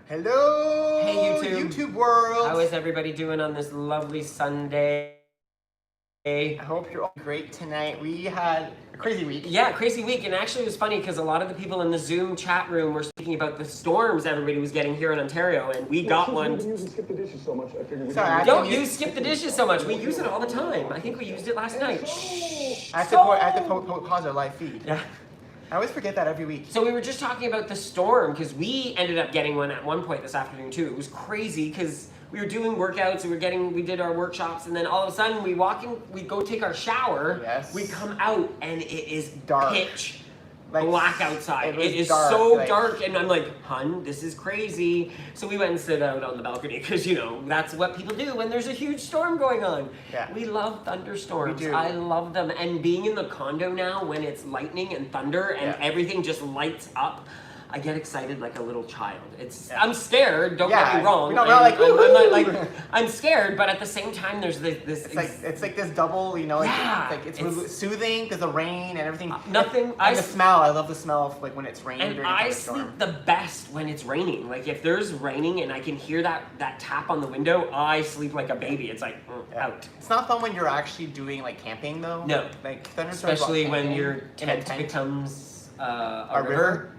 Hello! Hey YouTube. YouTube world! How is everybody doing on this lovely Sunday? I hope you're all great tonight. We had a crazy week. Yeah, crazy week. And actually it was funny because a lot of the people in the Zoom chat room were speaking about the storms everybody was getting here in Ontario, and we got one. Skip the dishes so much, I figured Don't use skip the dishes so much. We use it all the time. I think we used it last night. I have to pause our live feed. Yeah. I always forget that every week. So we were just talking about the storm because we ended up getting one at one point this afternoon too. It was crazy because we were doing workouts, we did our workshops, and then all of a sudden we go take our shower. Yes. We come out and it is Dark. pitch black outside. It is dark, so dark, and I'm like, hun, this is crazy. So we went and stood out on the balcony because, you know, that's what people do when there's a huge storm going on. Yeah. We love thunderstorms. We do. I love them. And being in the condo now when it's lightning and thunder and everything just lights up, I get excited like a little child. I'm scared. Don't get me wrong. We're not like, I'm not like I'm scared, but at the same time, there's this. It's like this double, you know. It's soothing because the rain and everything. The smell. I love the smell of like when it's raining. And I sleep the best when it's raining. Like if there's raining and I can hear that tap on the window, I sleep like a baby. It's like out. It's not fun when you're actually doing like camping though. No. Like especially when your tent becomes. A river.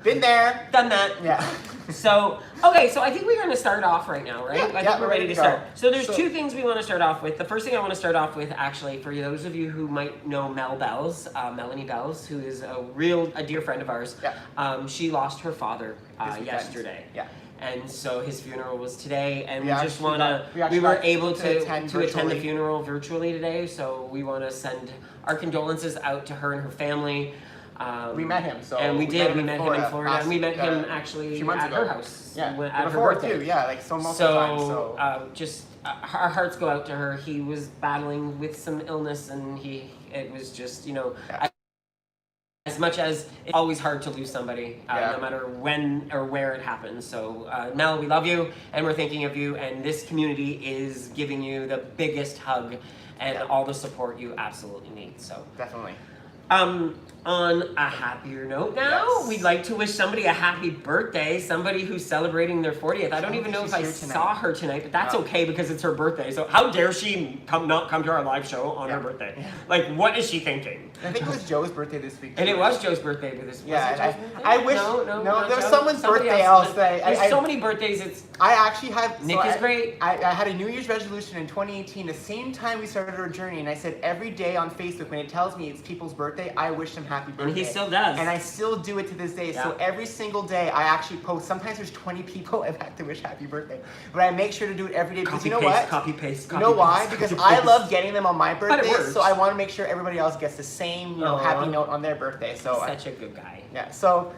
Been there. Done that. Yeah. So I think we're going to start off right now, right? Yeah, I think we're ready to start. So there's two things we want to start off with. The first thing I want to start off with, actually, for those of you who might know Melanie Bells, who is a dear friend of ours. Yeah. She lost her father yesterday. Yeah. And so his funeral was today, and we were able to attend the virtually. funeral virtually today. So we want to send our condolences out to her and her family. We met him, so and we met him in Florida, and we met him actually at her house. Yeah, at her birthday too. Yeah, like multiple times. So our hearts go out to her. He was battling with some illness, and it was just, you know, as much as it's always hard to lose somebody, no matter when or where it happens. So Mel, we love you, and we're thinking of you, and this community is giving you the biggest hug and all the support you absolutely need. So definitely. On a happier note now, we'd like to wish somebody a happy birthday, somebody who's celebrating their 40th. I don't even know if I saw her tonight, but that's okay because it's her birthday. So how dare she not come to our live show on her birthday? Like, what is she thinking? I think it was Joe's birthday this week. And it was Joe's birthday this week. I wish. No, there was someone's birthday else. There's so many birthdays. I actually had. Nick is great. I had a New Year's resolution in 2018, the same time we started our journey, and I said every day on Facebook when it tells me it's people's birthday, I wish them happy birthday. And he still does. And I still do it to this day. So every single day I actually post. Sometimes there's 20 people I've had to wish happy birthday, but I make sure to do it every day because you know what? Copy paste. You know why? Because I love getting them on my birthday, so I want to make sure everybody else gets the same, happy note on their birthday. So such a good guy. Yeah. So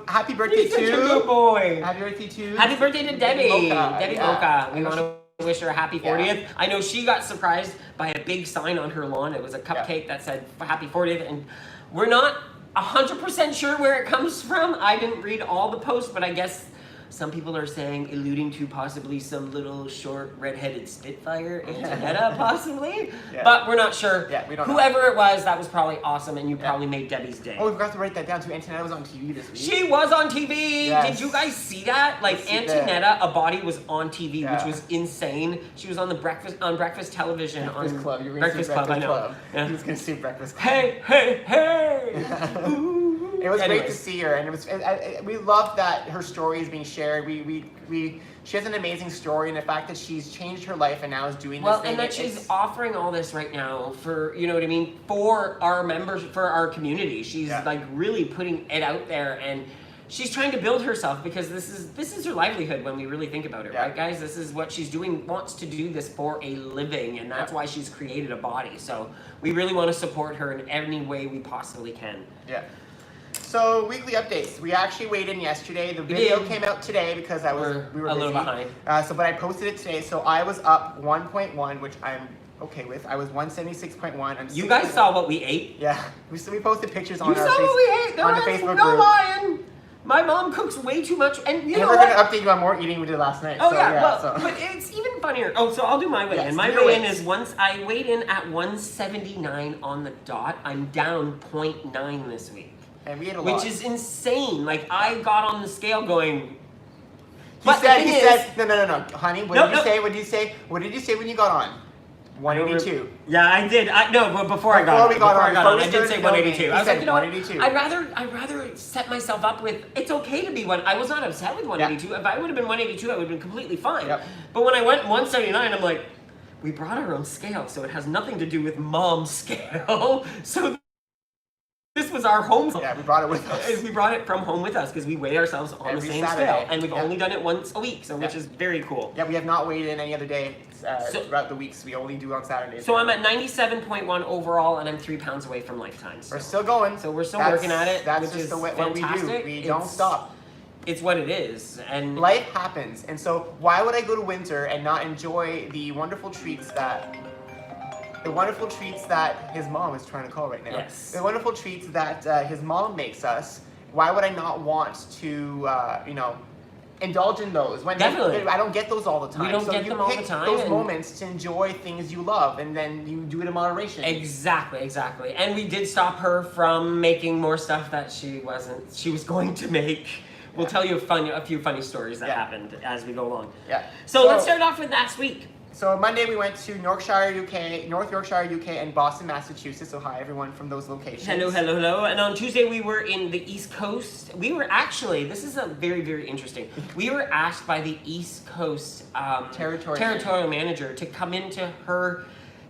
happy birthday He's such a good boy. Happy birthday to. Happy birthday to Debbie. Debbie Mocha. We want to wish her a happy 40th. Yeah. I know she got surprised by a big sign on her lawn. It was a cupcake that said happy 40th, and we're not 100% sure where it comes from. I didn't read all the posts, but I guess some people are saying, alluding to possibly some little short red-headed Spitfire Antonetta, possibly. But we're not sure. Yeah, we don't know. Whoever it was, that was probably awesome, and you probably made Debbie's day. Oh, we forgot to write that down too. Antonetta was on TV this week. She was on TV. Yes. Did you guys see that? Like Antonetta, a body was on TV, which was insane. She was on the breakfast television Breakfast on Club. You were Breakfast Club. I know. Club. Yeah. He was gonna say Breakfast Club. Hey! Ooh. It was great to see her, and we love that her story is being shared. She has an amazing story, and the fact that she's changed her life and now is doing this thing. Well, and that she's offering all this right now for, you know what I mean, for our members, for our community. She's like really putting it out there, and she's trying to build herself because this is her livelihood when we really think about it, right, guys? This is what she's doing, wants to do this for a living, and that's why she's created a body. So we really want to support her in any way we possibly can. Yeah. So weekly updates. We actually weighed in yesterday. The video came out today because we were a little busy. behind. But I posted it today. So I was up 1.1, which I'm okay with. I was 176.1. You guys saw what we ate? Yeah. We posted pictures on you our saw what we ate. on the Facebook no group. lying. My mom cooks way too much, and you know we're what? gonna update you on more eating we did last night. Oh so, but it's even funnier. Oh, so I'll do my weigh-in. My weigh-in is I weighed in at 179 on the dot. I'm down 0.9 this week. And we ate a lot. Which is insane. Like, I got on the scale going, But He said, no, honey, what did you say? What did you say when you got on? 182. Yeah, I did. But before I got on, I did say 182. I was like, you know what? 182. I'd rather set myself up with, it's okay to be I was not upset with 182. If I would have been 182, I would have been completely fine. Yep. But when I went 179, I'm like, we brought our own scale, so it has nothing to do with mom's scale. So this was our home. Yeah, we brought it with us. We brought it from home with us because we weigh ourselves on Every the same Saturday. scale, and we've only done it once a week, so which is very cool. Yeah, we have not weighed in any other day throughout the weeks. We only do on Saturdays. So I'm at 97.1 overall, and I'm 3 pounds away from lifetime. So. We're still going. So we're still working at it. That's which just is what we do. We don't stop. It's what it is, and life happens. And so why would I go to Windsor and not enjoy the wonderful treats that his mom is trying to call right now? Yes. The wonderful treats that his mom makes us. Why would I not want to, indulge in those? Definitely. I don't get those all the time. We don't get them all the time. Those moments to enjoy things you love, and then you do it in moderation. Exactly. And we did stop her from making more stuff that she was going to make. We'll tell you a few funny stories that happened as we go along. Yeah. So let's start off with last week. So Monday we went to North Yorkshire, UK, and Boston, Massachusetts. So hi everyone from those locations. Hello. And on Tuesday we were in the East Coast. We were actually, this is a very, very interesting. We were asked by the East Coast territorial manager to come into her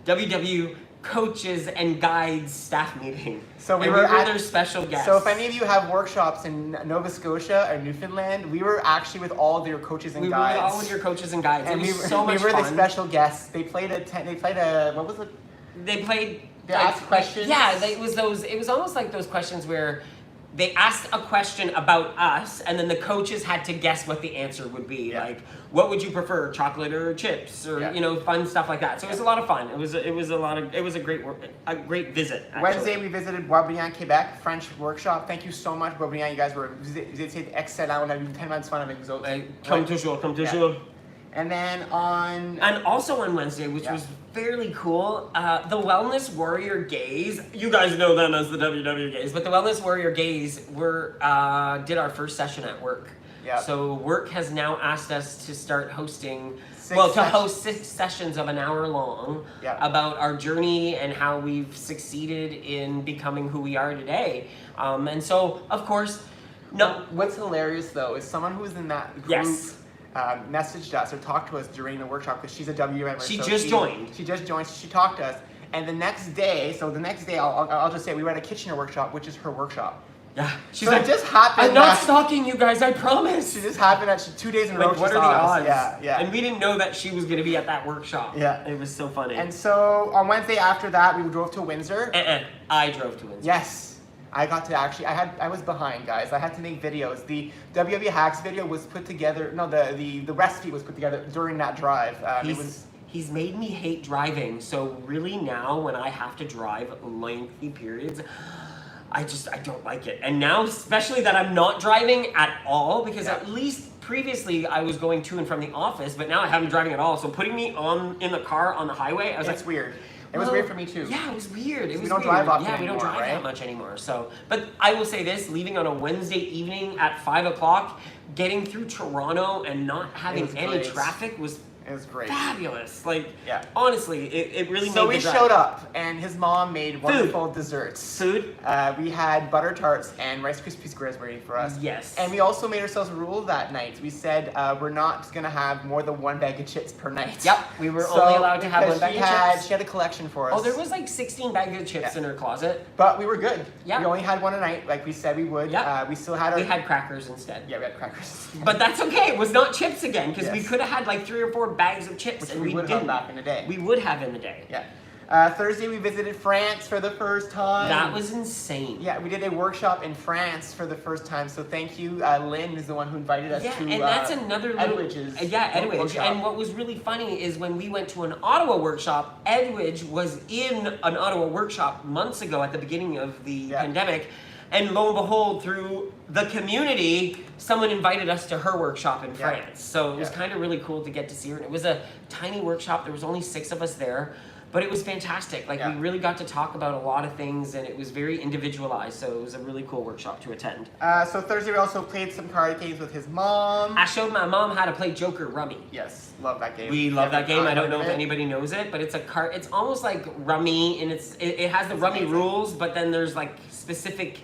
WW coaches and guides staff meeting. So we were their special guests. So if any of you have workshops in Nova Scotia or Newfoundland, we were actually with all of your coaches and guides. We were all with your coaches and guides. And it was so much fun. We were the special guests. They played what was it? They asked questions. Yeah, it was almost like those questions where they asked a question about us, and then the coaches had to guess what the answer would be. Yeah. Like, what would you prefer, chocolate or chips, or fun stuff like that. So it was a lot of fun. It was a great visit. Actually. Wednesday we visited Boisbriand, Quebec, French workshop. Thank you so much, Boisbriand. You guys vous étiez excellents. On a eu tellement de fun avec vous autres. Comme toujours. And then also on Wednesday, which was fairly cool, the Wellness Warrior Gays, you guys know them as the WW Gays, but the Wellness Warrior Gays did our first session at work. Yeah. So work has now asked us to start hosting, host 6 sessions of an hour long about our journey and how we've succeeded in becoming who we are today. And so, of course, what's hilarious though is someone who was in that group messaged us or talked to us during the workshop because she's a W member. She just joined. She talked to us, and the next day, I'll just say we were at a Kitchener workshop, which is her workshop. Yeah, she's like, it just happened. I'm not stalking you guys, I promise. She just happened that 2 days in a row. What are the odds? Yeah. And we didn't know that she was going to be at that workshop. Yeah, it was so funny. And so on Wednesday after that, we drove to Windsor. I drove to Windsor. Yes. I got to actually, I was behind, guys. I had to make videos. The WW Hacks video was put together, the recipe was put together during that drive. He's made me hate driving, so really now when I have to drive lengthy periods, I don't like it. And now, especially that I'm not driving at all, because at least previously I was going to and from the office, but now I haven't been driving at all. So putting me in the car on the highway, I was like, weird. It was weird for me too. Yeah, it was weird. We don't drive often anymore. Yeah, we don't drive that much anymore. So, but I will say this: leaving on a Wednesday evening at 5 o'clock, getting through Toronto and not having any traffic was. It was great. Fabulous. Honestly, it really made the drive. So we showed up, and his mom made wonderful desserts. Food. We had butter tarts and Rice Krispie squares waiting for us. Yes. And we also made ourselves a rule that night. We said we're not going to have more than 1 bag of chips per night. Yep. We were only allowed to have 1 bag of chips. She had a collection for us. Oh, there was 16 bags of chips in her closet. But we were good. Yeah. We only had 1 a night, like we said we would. Yeah. We still had We had crackers instead. Yeah, we had crackers. But that's okay. It was not chips again, because we could have had 3 or 4 bags of chips. Which we would have back in the day. We would have in the day. Yeah. Thursday we visited France for the first time. That was insane. Yeah, we did a workshop in France for the first time. So thank you, Lynn is the one who invited us to. Yeah, and that's another Edwidge's. Edwidge. And what was really funny is when we went to an Ottawa workshop, Edwidge was in an Ottawa workshop months ago at the beginning of the pandemic. And lo and behold, through the community, someone invited us to her workshop in France. So it was kind of really cool to get to see her. And it was a tiny workshop. There was only 6 of us there. But it was fantastic. Like, we really got to talk about a lot of things, and it was very individualized, so it was a really cool workshop to attend. So Thursday we also played some card games with his mom. I showed my mom how to play Joker Rummy. Yes, love that game. We love that game. I don't know if anybody knows it, but it's a card. It's almost like Rummy, and it has the Rummy rules, but then there's like specific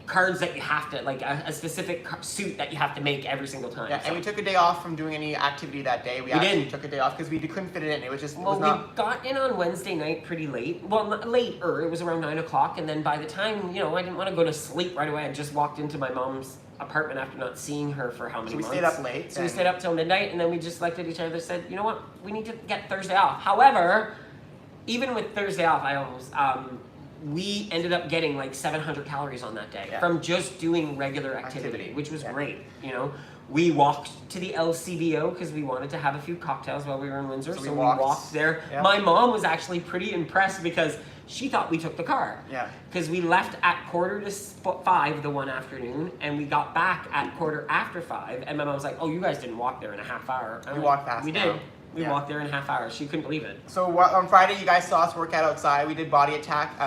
cards that you have to, like a specific suit that you have to make every single time. Yeah, and we took a day off from doing any activity that day. We actually took a day off because we couldn't fit it in. It was just, we got in on Wednesday night pretty late. Well, not later. It was around 9 o'clock, and then by the time, you know, I didn't want to go to sleep right away. I just walked into my mom's apartment after not seeing her for how many months. So we stayed up late. So we stayed up till midnight, and then we just looked at each other and said, you know what, we need to get Thursday off. However, even with Thursday off, I almost, we ended up getting like 700 calories on that day from just doing regular activity. Which was great, you know. We walked to the LCBO because we wanted to have a few cocktails while we were in Windsor, so we walked there. Yep. My mom was actually pretty impressed because she thought we took the car. Yeah. Because we left at 4:45 the one afternoon, and we got back at 5:15, and my mom was like, "Oh, you guys didn't walk there in a half hour." We walked fast. We did. We walked there in a half hour. She couldn't believe it. So on Friday, you guys saw us work out outside. We did body attack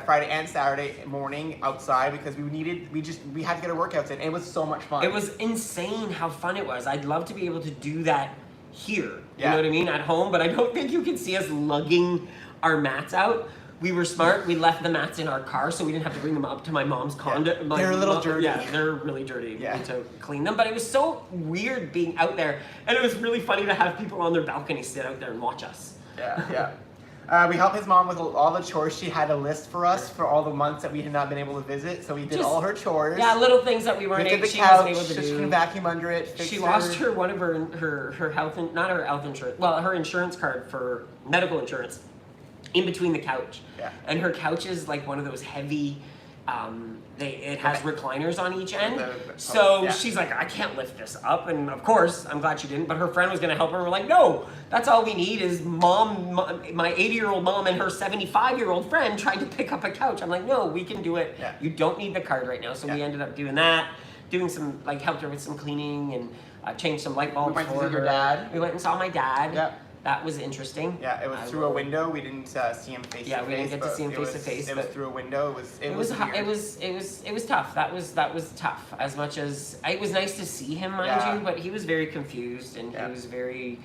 Friday and Saturday morning outside because we had to get our workouts in. It was so much fun. It was insane how fun it was. I'd love to be able to do that here. You know what I mean? At home, but I don't think you can see us lugging our mats out. We were smart. We left the mats in our car, so we didn't have to bring them up to my mom's condo. Yeah. They're a little dirty. Yeah, they're really dirty. We need to clean them. But it was so weird being out there, and it was really funny to have people on their balcony sit out there and watch us. Yeah. We helped his mom with all the chores. She had a list for us for all the months that we had not been able to visit, so we did all her chores. Yeah, little things that we weren't able to do. She couldn't vacuum under it. She lost one of her health, not her health insurance, well, her insurance card for medical insurance in between the couch. Yeah. And her couch is like one of those heavy, it has recliners on each end. She's like, I can't lift this up. And of course, I'm glad she didn't, but her friend was gonna help her. And we're like, no, that's all we need is my 80-year-old mom and her 75-year-old friend trying to pick up a couch. I'm like, no, we can do it. Yeah. You don't need the card right now. So we ended up doing that, doing some, like, helped her with some cleaning and changed some light bulbs for her. We went to see your dad. We went and saw my dad. Yeah. That was interesting. Yeah, it was through a window. We didn't see him face to face. Yeah, we didn't get to see him face to face. It was through a window. It was tough. That was tough. As much as it was nice to see him, mind you, but he was very confused and he was very.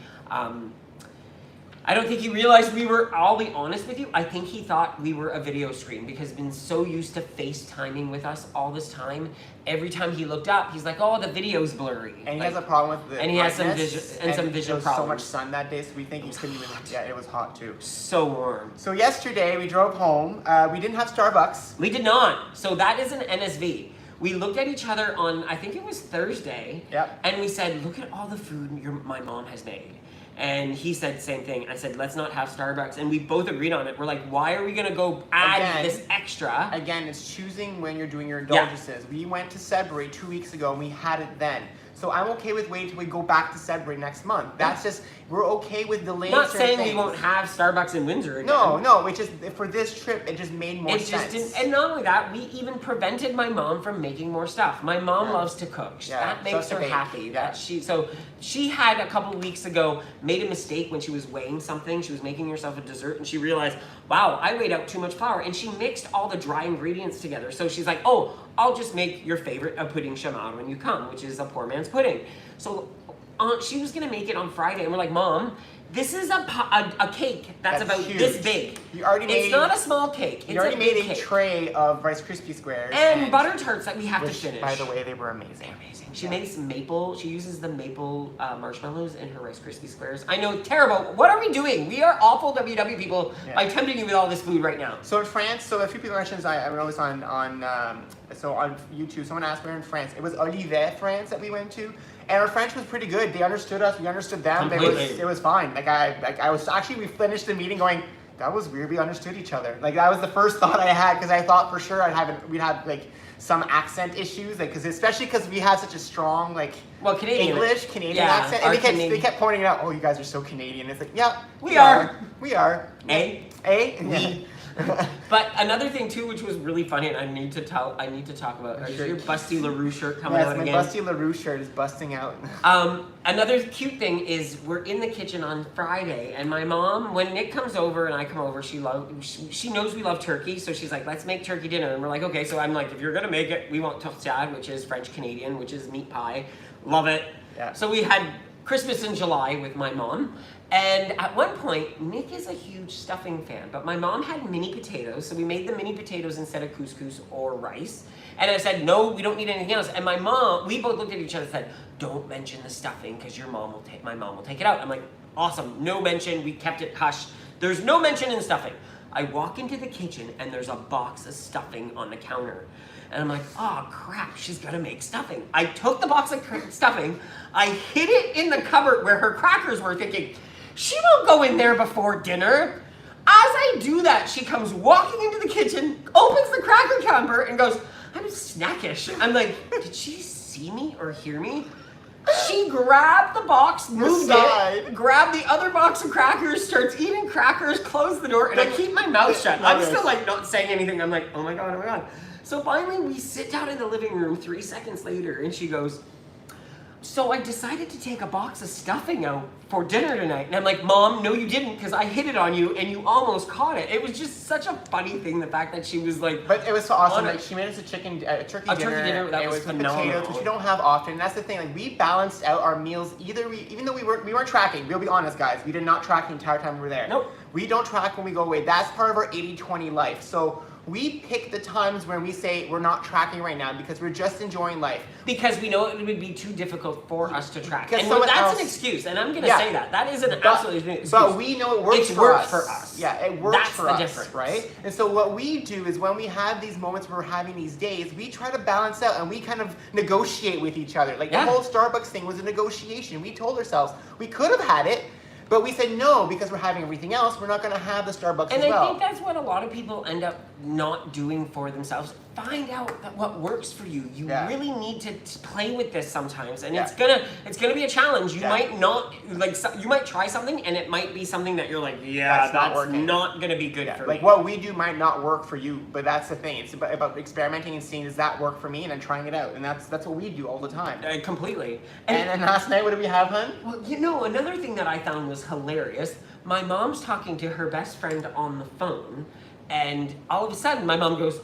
I don't think he realized we were. I'll be honest with you. I think he thought we were a video screen because he's been so used to FaceTiming with us all this time. Every time he looked up, he's like, "Oh, the video's blurry." And he has a problem with the. And he has some vision problems. There was so much sun that day, so we think he couldn't even. Yeah, it was hot too. So warm. So yesterday we drove home. We didn't have Starbucks. We did not. So that is an NSV. We looked at each other on, I think it was Thursday. Yep. And we said, "Look at all the food my mom has made." And he said the same thing. I said, let's not have Starbucks. And we both agreed on it. We're like, why are we going to go add this extra? Again, it's choosing when you're doing your indulgences. Yeah. We went to Sudbury 2 weeks ago and we had it then. So I'm okay with waiting till we go back to Sudbury next month. That's just, we're okay with delaying certain things. Not saying we won't have Starbucks in Windsor again. No, it just, for this trip, it just made more sense. Just didn't, and not only that, we even prevented my mom from making more stuff. My mom loves to cook. That makes her happy. So she had a couple of weeks ago made a mistake when she was weighing something. She was making herself a dessert and she realized, wow, I weighed out too much flour. And she mixed all the dry ingredients together. So she's like, oh, I'll just make your favorite a pudding chamar when you come, which is a poor man's pudding. So she was gonna make it on Friday, and we're like, Mom, this is a cake that's about huge. This big. It's not a small cake. You already made a tray of Rice Krispie squares. And butter tarts that we have to finish. By the way, they were amazing. They're amazing. She made some she uses the maple marshmallows in her Rice Krispie squares. I know, terrible. What are we doing? We are awful WW people by tempting you with all this food right now. So in France, so a few people mentioned, I noticed on YouTube, someone asked where in France. It was Olivet, France that we went to. And our French was pretty good. They understood us. We understood them. It was fine. I was actually, we finished the meeting going, that was weird. We understood each other. Like, that was the first thought I had because I thought for sure we'd have like some accent issues, like especially because we have such a strong Canadian accent. And they kept pointing it out. Oh, you guys are so Canadian. It's like, yeah, we are. We are. We. But another thing too, which was really funny, and I need to talk about, is your Busty LaRue shirt coming out again? Yes, my Busty LaRue shirt is busting out. Another cute thing is we're in the kitchen on Friday, and my mom, when Nick comes over and I come over, she knows we love turkey, so she's like, let's make turkey dinner. And we're like, okay. So I'm like, if you're gonna make it, we want tourtière, which is French Canadian, which is meat pie. Love it. Yeah. So we had Christmas in July with my mom. And at one point, Nick is a huge stuffing fan, but my mom had mini potatoes, so we made the mini potatoes instead of couscous or rice. And I said, no, we don't need anything else. And my mom, we both looked at each other and said, don't mention the stuffing because my mom will take it out. I'm like, awesome, no mention, we kept it hush. There's no mention in stuffing. I walk into the kitchen and there's a box of stuffing on the counter. And I'm like, oh crap, she's gonna make stuffing. I took the box of stuffing, I hid it in the cupboard where her crackers were, thinking, she won't go in there before dinner. As I do that, she comes walking into the kitchen, opens the cracker cupboard, and goes, I'm snackish. I'm like, did she see me or hear me? She grabbed the box, moved it, grabbed the other box of crackers, starts eating crackers, closed the door, and I keep my mouth shut. I'm still like not saying anything. I'm like, oh my God, oh my God. So finally we sit down in the living room 3 seconds later, and she goes, so I decided to take a box of stuffing out for dinner tonight. And I'm like, Mom, no you didn't, because I hid it on you and you almost caught it. It was just such a funny thing, the fact that she was like... But it was so awesome. Like, she made us a turkey dinner. Turkey dinner, that was phenomenal. Potatoes, which we don't have often. And that's the thing, like, we balanced out our meals. Even though we weren't tracking, we'll be honest, guys, we did not track the entire time we were there. Nope. We don't track when we go away. That's part of our 80-20 life. So we pick the times when we say we're not tracking right now because we're just enjoying life. Because we know it would be too difficult for us to track. Because and that's an excuse, and I'm going to say that. That is an absolute excuse. But we know it works for us. for us. Yeah, it works for us. That's the difference. Right? And so what we do is when we have these moments where we're having these days, we try to balance out and we kind of negotiate with each other. Like the whole Starbucks thing was a negotiation. We told ourselves we could have had it, but we said no because we're having everything else. We're not going to have the Starbucks as well. And I think that's what a lot of people end up not doing for themselves. Find out what works for you. You really need to play with this sometimes, and it's gonna be a challenge. You might not you might try something, and it might be something that you're like, that's not gonna be good for me. Like what we do might not work for you, but that's the thing. It's about experimenting and seeing does that work for me, and then trying it out, and that's what we do all the time. Completely. And then last night, what did we have, hun? Well, another thing that I found was hilarious. My mom's talking to her best friend on the phone, and all of a sudden, my mom goes,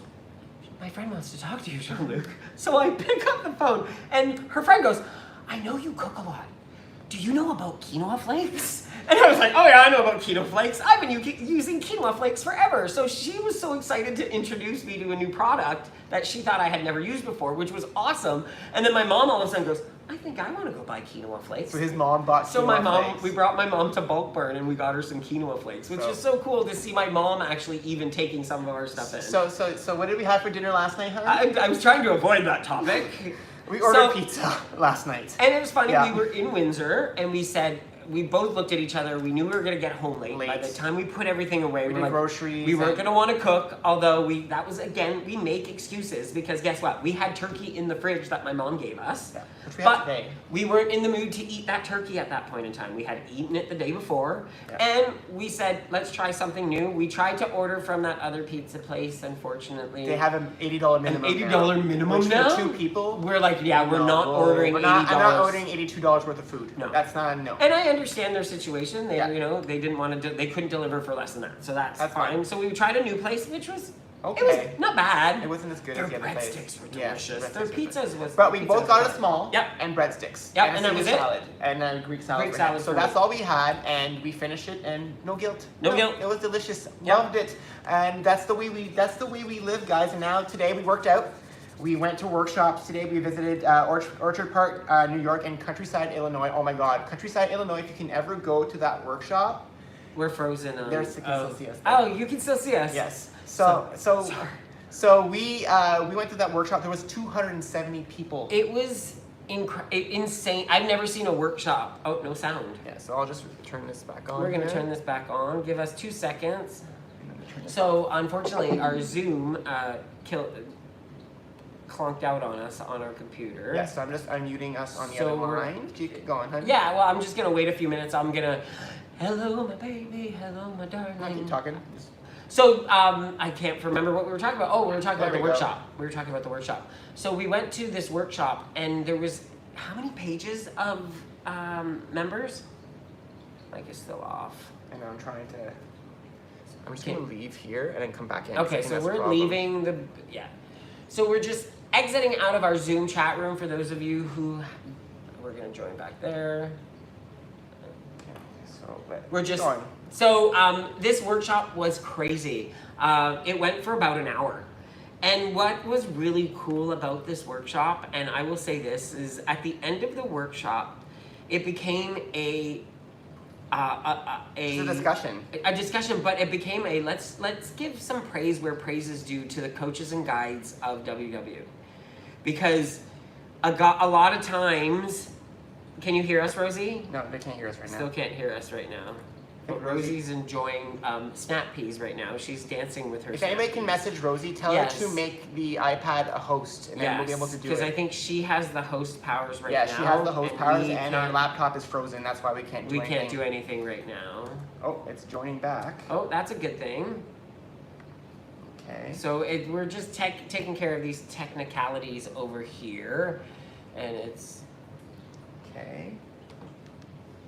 my friend wants to talk to you, Jean-Luc. So I pick up the phone, and her friend goes, I know you cook a lot. Do you know about quinoa flakes? And I was like, oh yeah, I know about quinoa flakes. I've been using quinoa flakes forever. So she was so excited to introduce me to a new product that she thought I had never used before, which was awesome. And then my mom all of a sudden goes, I think I want to go buy quinoa flakes. So his mom bought quinoa flakes. We brought my mom to Bulk Burn and we got her some quinoa flakes, which is so cool to see my mom actually even taking some of our stuff in. So what did we have for dinner last night, huh? I was trying to avoid that topic. We ordered pizza last night. And it was funny, we were in Windsor and we said, we both looked at each other. We knew we were going to get home late. By the time we put everything away, we did groceries. We weren't going to want to cook, although we make excuses because guess what? We had turkey in the fridge that my mom gave us. Yeah, which we had today. We weren't in the mood to eat that turkey at that point in time. We had eaten it the day before, and we said, let's try something new. We tried to order from that other pizza place. Unfortunately, they have an $80 minimum. An $80 minimum now. For 2 people. We're like, we're not ordering $80. I'm not ordering $82 worth of food. No, that's not a no. And I understand their situation. They, they didn't want to. They couldn't deliver for less than that. So that's fine. So we tried a new place, which was. Okay. It was not bad. It wasn't as good as the other place. Their breadsticks were delicious. Their pizzas was. But we both got a small. Yep. And breadsticks. Yep. And that was it. Salad. And Greek salad. Greek salad. So that's all we had, and we finished it, and no guilt. No guilt. It was delicious. Yep. Loved it, and that's the way we live, guys. And now today we worked out. We went to workshops today. We visited Orchard Park, New York, and Countryside, Illinois. Oh my God, Countryside, Illinois! If you can ever go to that workshop, we're frozen. You can still see us. Oh, you can still see us. Yes. So we went to that workshop. There was 270 people. It was insane. I've never seen a workshop. Oh, no sound. Yeah. So I'll just turn this back on. We're gonna turn this back on. Give us 2 seconds. So unfortunately, our Zoom clunked out on us on our computer. Yes, so I'm just unmuting us on the other line. Keep going, honey. Yeah, well, I'm just going to wait a few minutes. I'm going to, hello, my baby, hello, my darling. I keep talking. So I can't remember what we were talking about. Oh, we were talking about the There we go. workshop. We were talking about the workshop. So we went to this workshop, and there was how many pages of members? Mic is still off. And I'm trying to. I'm just gonna leave here and then come back in. Okay, so we're leaving the So we're just exiting out of our Zoom chat room for those of you who we're gonna join back there. Okay, so We're just going. so this workshop was crazy. It went for about an hour. And what was really cool about this workshop, and I will say this, is at the end of the workshop, it became a discussion. A discussion, but it became a let's give some praise where praise is due to the coaches and guides of WW, because a lot of times, can you hear us, Rosie? No, they can't hear us right now. Still can't hear us right now. But Rosie's enjoying snap peas right now. She's dancing with her. If anybody can message Rosie, tell her to make the iPad a host, and then we'll be able to do it. Because I think she has the host powers right now. Yeah, she has the host powers, and our laptop is frozen. That's why we can't do anything. We can't do anything right now. Oh, it's joining back. Oh, that's a good thing. Okay. So we're just taking care of these technicalities over here, and it's okay.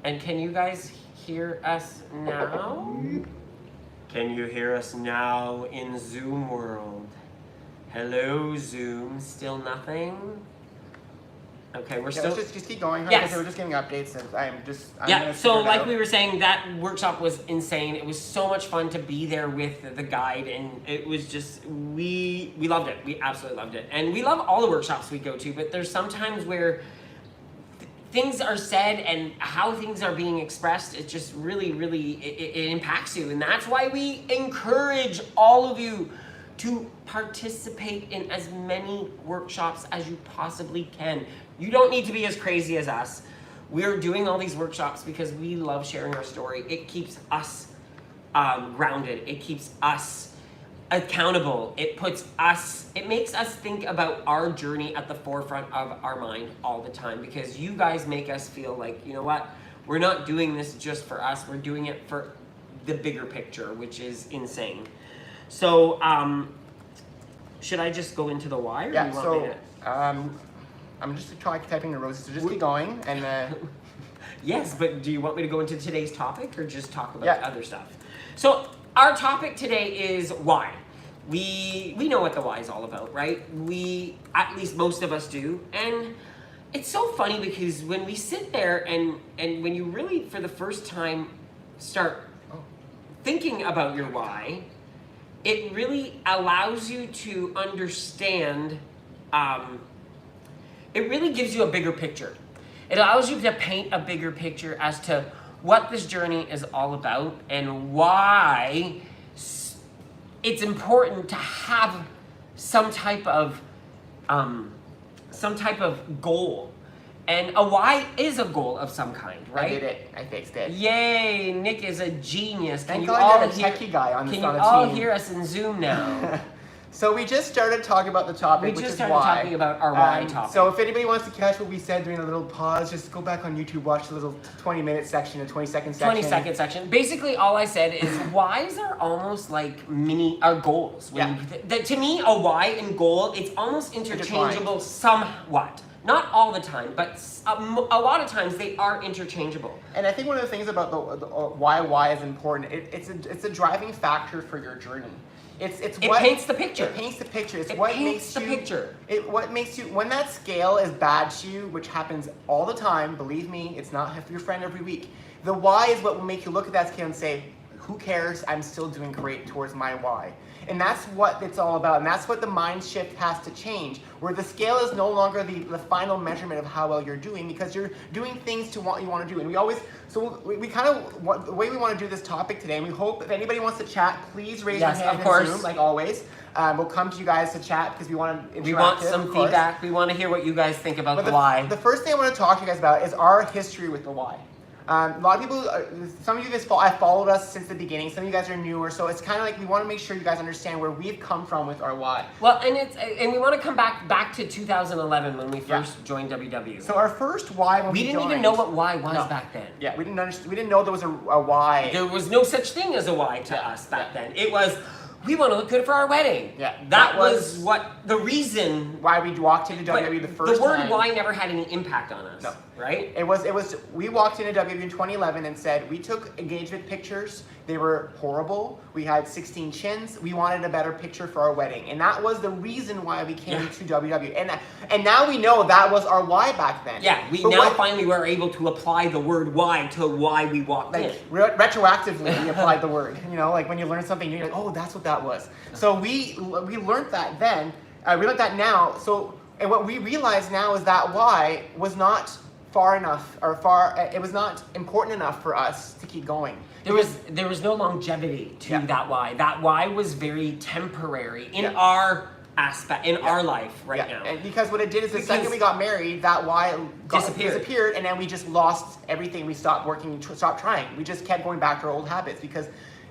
And can you guys hear us now? Can you hear us now in Zoom world? Hello, Zoom. Still nothing? Okay, we're still. Let's just keep going. Yes. We're just giving updates, and I'm yeah. gonna So, figure it like out. we were saying, that workshop was insane. It was so much fun to be there with the guide, and it was just we loved it. We absolutely loved it, and we love all the workshops we go to. But there's sometimes where things are said and how things are being expressed, it just really, it impacts you. And that's why we encourage all of you to participate in as many workshops as you possibly can. You don't need to be as crazy as us. We're doing all these workshops because we love sharing our story. It keeps us grounded. It keeps us accountable. It makes us think about our journey at the forefront of our mind all the time, because you guys make us feel like, you know what, we're not doing this just for us, we're doing it for the bigger picture, which is insane. So should I just go into the why, or Yeah, do you want me to? I'm just typing the roses, so just keep going, and Yes, but do you want me to go into today's topic or just talk about other stuff? So our topic today is why. We know what the why is all about, right? At least most of us do. And it's so funny because when we sit there and when you really for the first time start thinking about your why, it really allows you to understand, it really gives you a bigger picture. It allows you to paint a bigger picture as to what this journey is all about and why it's important to have some type of goal. And a why is a goal of some kind, right? I did it. I fixed it. Yay! Nick is a genius. Thank God you're a techie guy on this Can on you the all team. hear us in Zoom now? So we just started talking about the topic, We which just is started why. talking about our why topic. So if anybody wants to catch what we said during a little pause, just go back on YouTube, watch the little 20-minute section, a 20-second section. 20-second section. Basically, all I said is whys are almost like our goals. To me, a why and goal, it's almost interchangeable somewhat. Not all the time, but a lot of times they are interchangeable. And I think one of the things about the why is important. It's a driving factor for your journey. It paints the picture. It paints the picture. It's It what paints makes the you, picture. What makes you, when that scale is bad to you, which happens all the time, believe me, it's not your friend every week. The why is what will make you look at that scale and say, who cares? I'm still doing great towards my why. And that's what it's all about. And that's what the mind shift has to change, where the scale is no longer the final measurement of how well you're doing, because you're doing things to what you want to do. And we always, we kind of, the way we want to do this topic today, and we hope if anybody wants to chat, please raise your hand in Zoom, like always. We'll come to you guys to chat because we want to interact. We want some feedback. We want to hear what you guys think about the why. The first thing I want to talk to you guys about is our history with the why. A lot of people, some of you guys have followed us since the beginning. Some of you guys are newer, so it's kind of like we want to make sure you guys understand where we've come from with our why. Well, and we want to come back to 2011 when we first joined WW. So our first why when we didn't joined, even know what why was back then. Yeah, we didn't know there was a why. There was no such thing as a why to us back then. It was, we want to look good for our wedding. Yeah, that was what the reason why we walked into WWE the first time. The word why never had any impact on us. No. Right? It was we walked into WWE in 2011 and said we took engagement pictures. They were horrible. We had 16 chins. We wanted a better picture for our wedding, and that was the reason why we came to WWE. And now we know that was our why back then. Yeah, we finally were able to apply the word why to why we walked in. Retroactively, we applied the word. You know, like when you learn something new, you're like, oh, that's what that was. So we learned that then. We learned that now. So and what we realize now is that why was not far enough, it was not important enough for us to keep going. There was no longevity to that why. That why was very temporary in our aspect, in our life now. And because what it did is the second we got married, that why disappeared, and then we just lost everything. We stopped working, stopped trying. We just kept going back to our old habits because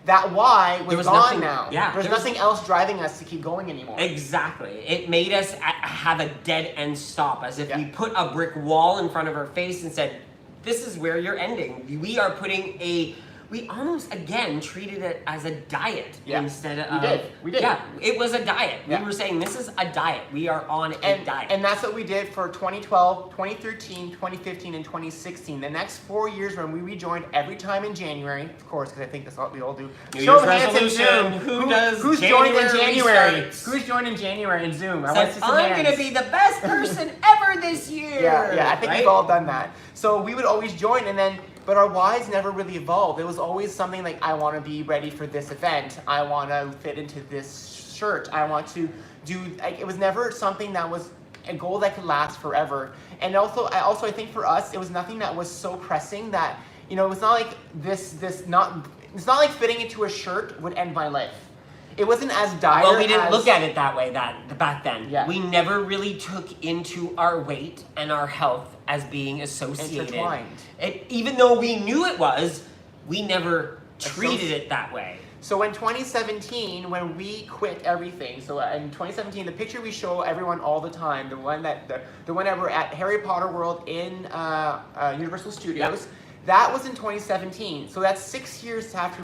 that why was gone now. Yeah, there's nothing else driving us to keep going anymore. Exactly. It made us have a dead end stop, as if we put a brick wall in front of our face and said, this is where you're ending. We are putting we almost again treated it as a diet instead of we did. Yeah, it was a diet. We were saying this is a diet. We are on a diet. And that's what we did for 2012, 2013, 2015, and 2016. The next 4 years when we rejoined every time in January, of course, because I think that's what we all do. Show of hands in Zoom. Who's joined in January? Who's joined in January in Zoom? I'm going to be the best person ever this year. Yeah, I think we've all done that. So we would always join, but our whys never really evolved. It was always something like, I want to be ready for this event. I want to fit into this shirt. I want to do, it was never something that was a goal that could last forever. And I think for us, it was nothing that was so pressing that, it was not like it's not like fitting into a shirt would end my life. It wasn't as dire. Well, we didn't look at it that way back then. Yeah. We never really took into our weight and our health as being associated. Intertwined. Even though we knew it was, we never treated it that way. So in 2017, when we quit everything, so in 2017, the picture we show everyone all the time, the one that we're at Harry Potter World in Universal Studios. That was in 2017, so that's 6 years after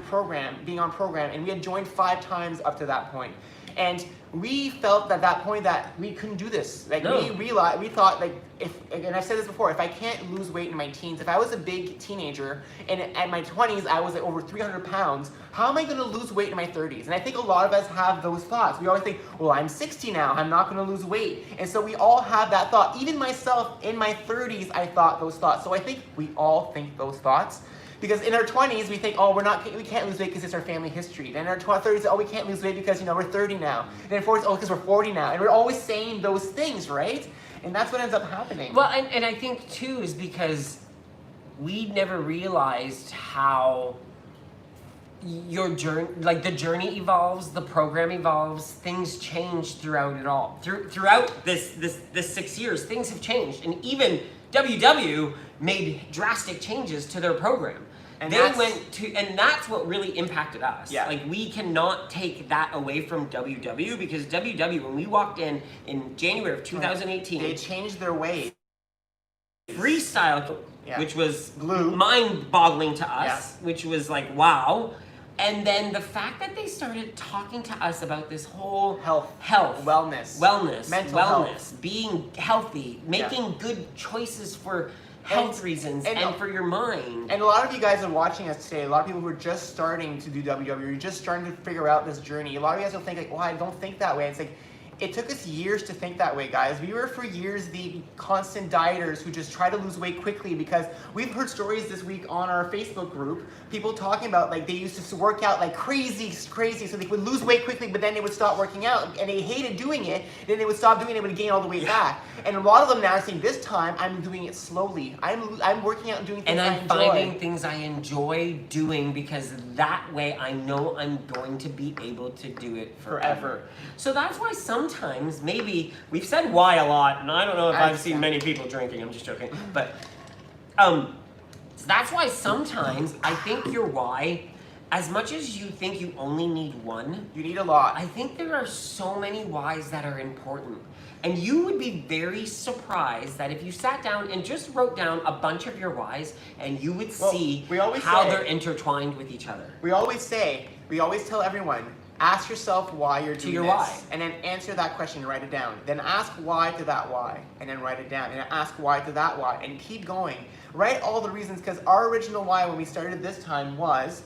being on program, and we had joined 5 times up to that point. And we felt at that point that we couldn't do this. We thought and I've said this before, if I can't lose weight in my teens, if I was a big teenager and at my 20s I was over 300 pounds, how am I going to lose weight in my 30s? And I think a lot of us have those thoughts. We always think, well, I'm 60 now, I'm not going to lose weight. And so we all have that thought. Even myself, in my 30s, I thought those thoughts. So I think we all think those thoughts. Because in our 20s, we think, oh, we can't lose weight because it's our family history. Then in our 30s, oh, we can't lose weight because, we're 30 now. And in 40s, oh, because we're 40 now. And we're always saying those things, right? And that's what ends up happening. Well, and I think, too, is because we never realized how your journey, the journey evolves, the program evolves, things change throughout it all. Throughout this 6 years, things have changed. And even WW made drastic changes to their program. And that's what really impacted us. Yeah. We cannot take that away from WW, because WW, when we walked in January of 2018, they changed their ways. Freestyle, which was mind-boggling to us, which was like, wow. And then the fact that they started talking to us about this whole health, wellness, mental wellness, being healthy, making good choices for health reasons and for your mind. And a lot of you guys are watching us today. A lot of people who are just starting to do WW, you're just starting to figure out this journey. A lot of you guys will think well, I don't think that way. It's like, it took us years to think that way, guys. We were for years the constant dieters who just try to lose weight quickly, because we've heard stories this week on our Facebook group, people talking about they used to work out like crazy, so they would lose weight quickly, but then they would stop working out, and they hated doing it, then they would stop doing it, and would gain all the weight back. And a lot of them now are saying, this time I'm doing it slowly. I'm working out and doing things I enjoy. And I'm finding things I enjoy doing, because that way I know I'm going to be able to do it forever. So that's why sometimes, maybe, we've said why a lot, and I don't know if I've seen many people drinking, I'm just joking, but So that's why sometimes I think your why, as much as you think you only need one, you need a lot. I think there are so many whys that are important. And you would be very surprised that if you sat down and just wrote down a bunch of your whys, and you would see how they're intertwined with each other. We always tell everyone, ask yourself why you're doing this. Why. And then answer that question and write it down. Then ask why to that why, and then write it down. And then ask why to that why, and keep going. Write all the reasons, because our original why when we started this time was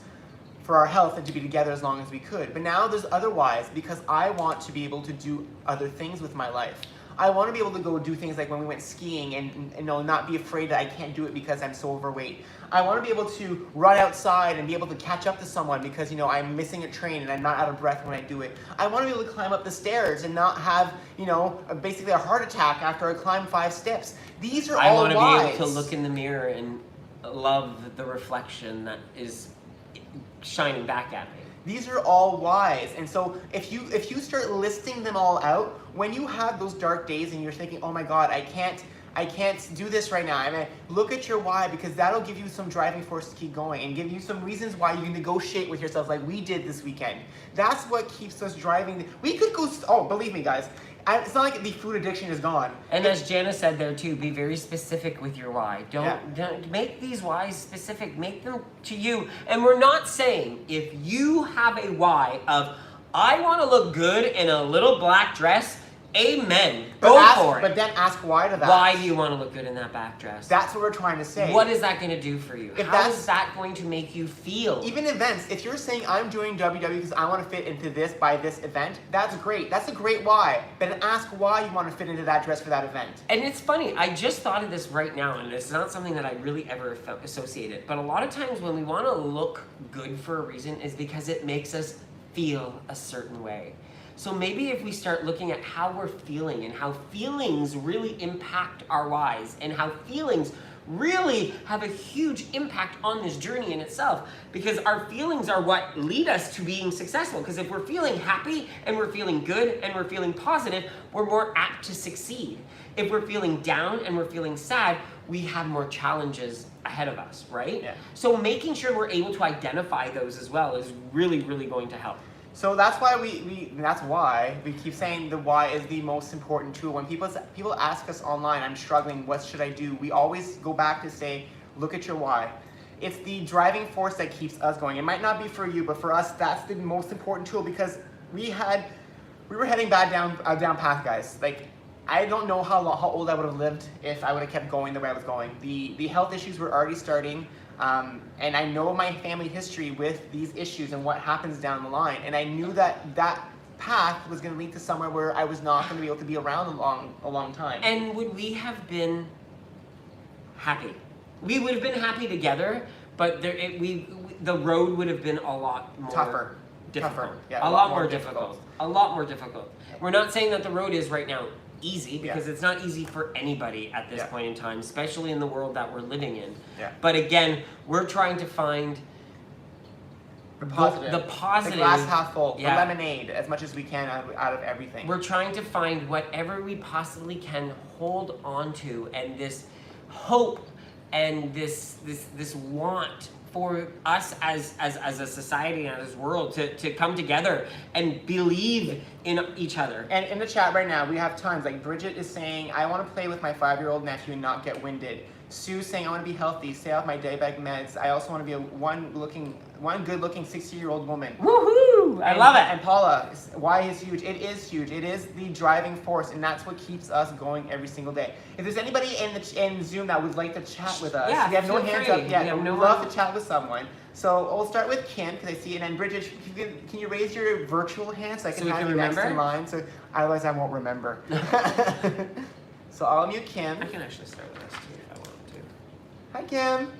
for our health and to be together as long as we could. But now there's other whys, because I want to be able to do other things with my life. I want to be able to go do things like when we went skiing and not be afraid that I can't do it because I'm so overweight. I want to be able to run outside and be able to catch up to someone because, I'm missing a train and I'm not out of breath when I do it. I want to be able to climb up the stairs and not have, basically a heart attack after I climb 5 steps. These are all whys. I want to be able to look in the mirror and love the reflection that is shining back at me. These are all whys. And so if you start listing them all out, when you have those dark days and you're thinking, oh my God, I can't do this right now. I mean, look at your why, because that'll give you some driving force to keep going and give you some reasons why you can negotiate with yourself like we did this weekend. That's what keeps us driving. We could go, believe me guys, it's not like the food addiction is gone. And as Jana said there too, be very specific with your why. Don't make these whys specific, make them to you. And we're not saying if you have a why of, I want to look good in a little black dress, amen. Go for it. But then ask why to that. Why do you want to look good in that back dress? That's what we're trying to say. What is that going to do for you? How is that going to make you feel? Even events, if you're saying I'm doing WW because I want to fit into this by this event, that's great. That's a great why. But then ask why you want to fit into that dress for that event. And it's funny, I just thought of this right now, and it's not something that I really ever associated. But a lot of times when we want to look good for a reason is because it makes us feel a certain way. So maybe if we start looking at how we're feeling and how feelings really impact our whys and how feelings really have a huge impact on this journey in itself, because our feelings are what lead us to being successful. Because if we're feeling happy and we're feeling good and we're feeling positive, we're more apt to succeed. If we're feeling down and we're feeling sad, we have more challenges ahead of us, right? Yeah. So making sure we're able to identify those as well is really, really going to help. So that's why that's why we keep saying the why is the most important tool. When people ask us online, I'm struggling, what should I do? We always go back to say, look at your why. It's the driving force that keeps us going. It might not be for you, but for us, that's the most important tool, because we were heading bad down path, guys. Like, I don't know how old I would have lived if I would have kept going the way I was going. The health issues were already starting. And I know my family history with these issues and what happens down the line. And I knew that path was going to lead to somewhere where I was not going to be able to be around a long time. And would we have been happy? We would have been happy together, but the road would have been a lot more tougher. Difficult. Yeah, a lot more difficult. A lot more difficult. We're not saying that the road is right now easy, because it's not easy for anybody at this point in time, especially in the world that we're living in. Yeah. But again, we're trying to find the positive, the glass half full, the lemonade, as much as we can out of everything. We're trying to find whatever we possibly can hold on to, and this hope and this want for us as a society and as a world to come together and believe in each other. And in the chat right now, we have tons. Like Bridget is saying, I want to play with my 5-year-old nephew and not get winded. Sue's saying, I want to be healthy, stay off my diabetic meds. I also want to be one good-looking 60-year-old woman. Woohoo! I love it. And Paula, why is huge? It is huge. It is the driving force, and that's what keeps us going every single day. If there's anybody in Zoom that would like to chat with us, we have no hands up yet. We'd love to chat with someone. So we'll start with Kim, because I see, and then Bridget, can you raise your virtual hand so I can have you next in line? So otherwise I won't remember. So I'll mute Kim. I can actually start with us too if I want to. Hi Kim.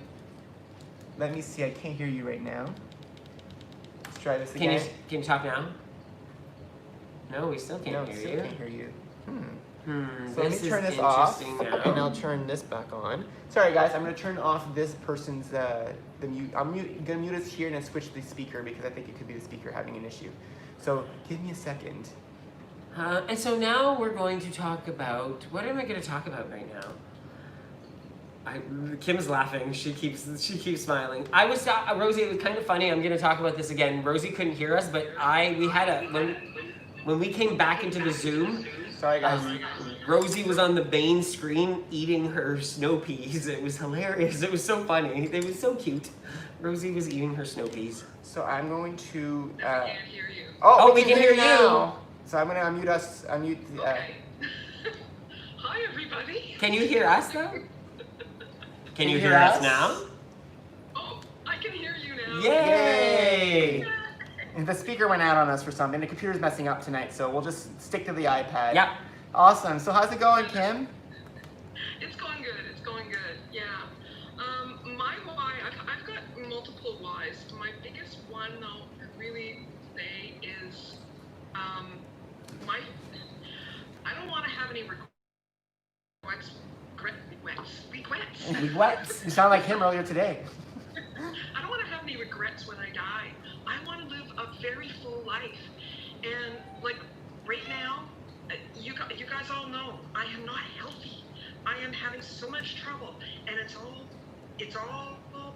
Let me see, I can't hear you right now. Let's try this again. Can you talk now? No, we still can't hear you. Can't hear you. So let me turn this off, and I'll turn this back on. Sorry guys, I'm going to turn off this person's the mute. I'm going to mute us here and then switch the speaker, because I think it could be the speaker having an issue. So give me a second. And so now we're going to talk about, what am I going to talk about right now? Kim's laughing. She keeps smiling. I was Rosie. It was kind of funny. I'm going to talk about this again. Rosie couldn't hear us, but we had when we came back into the Zoom. Sorry guys. Rosie was on the main screen eating her snow peas. It was hilarious. It was so funny. They were so cute. Rosie was eating her snow peas. So I'm going to. I can't hear you. Oh, we can hear you now. So I'm going to unmute us. Unmute. Okay. Hi, everybody. Can you hear us though? Can you hear us now? Oh, I can hear you now. Yay! And the speaker went out on us for something. The computer's messing up tonight, so we'll just stick to the iPad. Yeah. Awesome. So how's it going, Kim? It's going good. It's going good. Yeah. My why, I've got multiple whys. My biggest one, though, I really say is, I don't want to have any regrets. You sound like him earlier today. I don't want to have any regrets when I die. I want to live a very full life. And like right now, you guys all know I am not healthy. I am having so much trouble, and it's all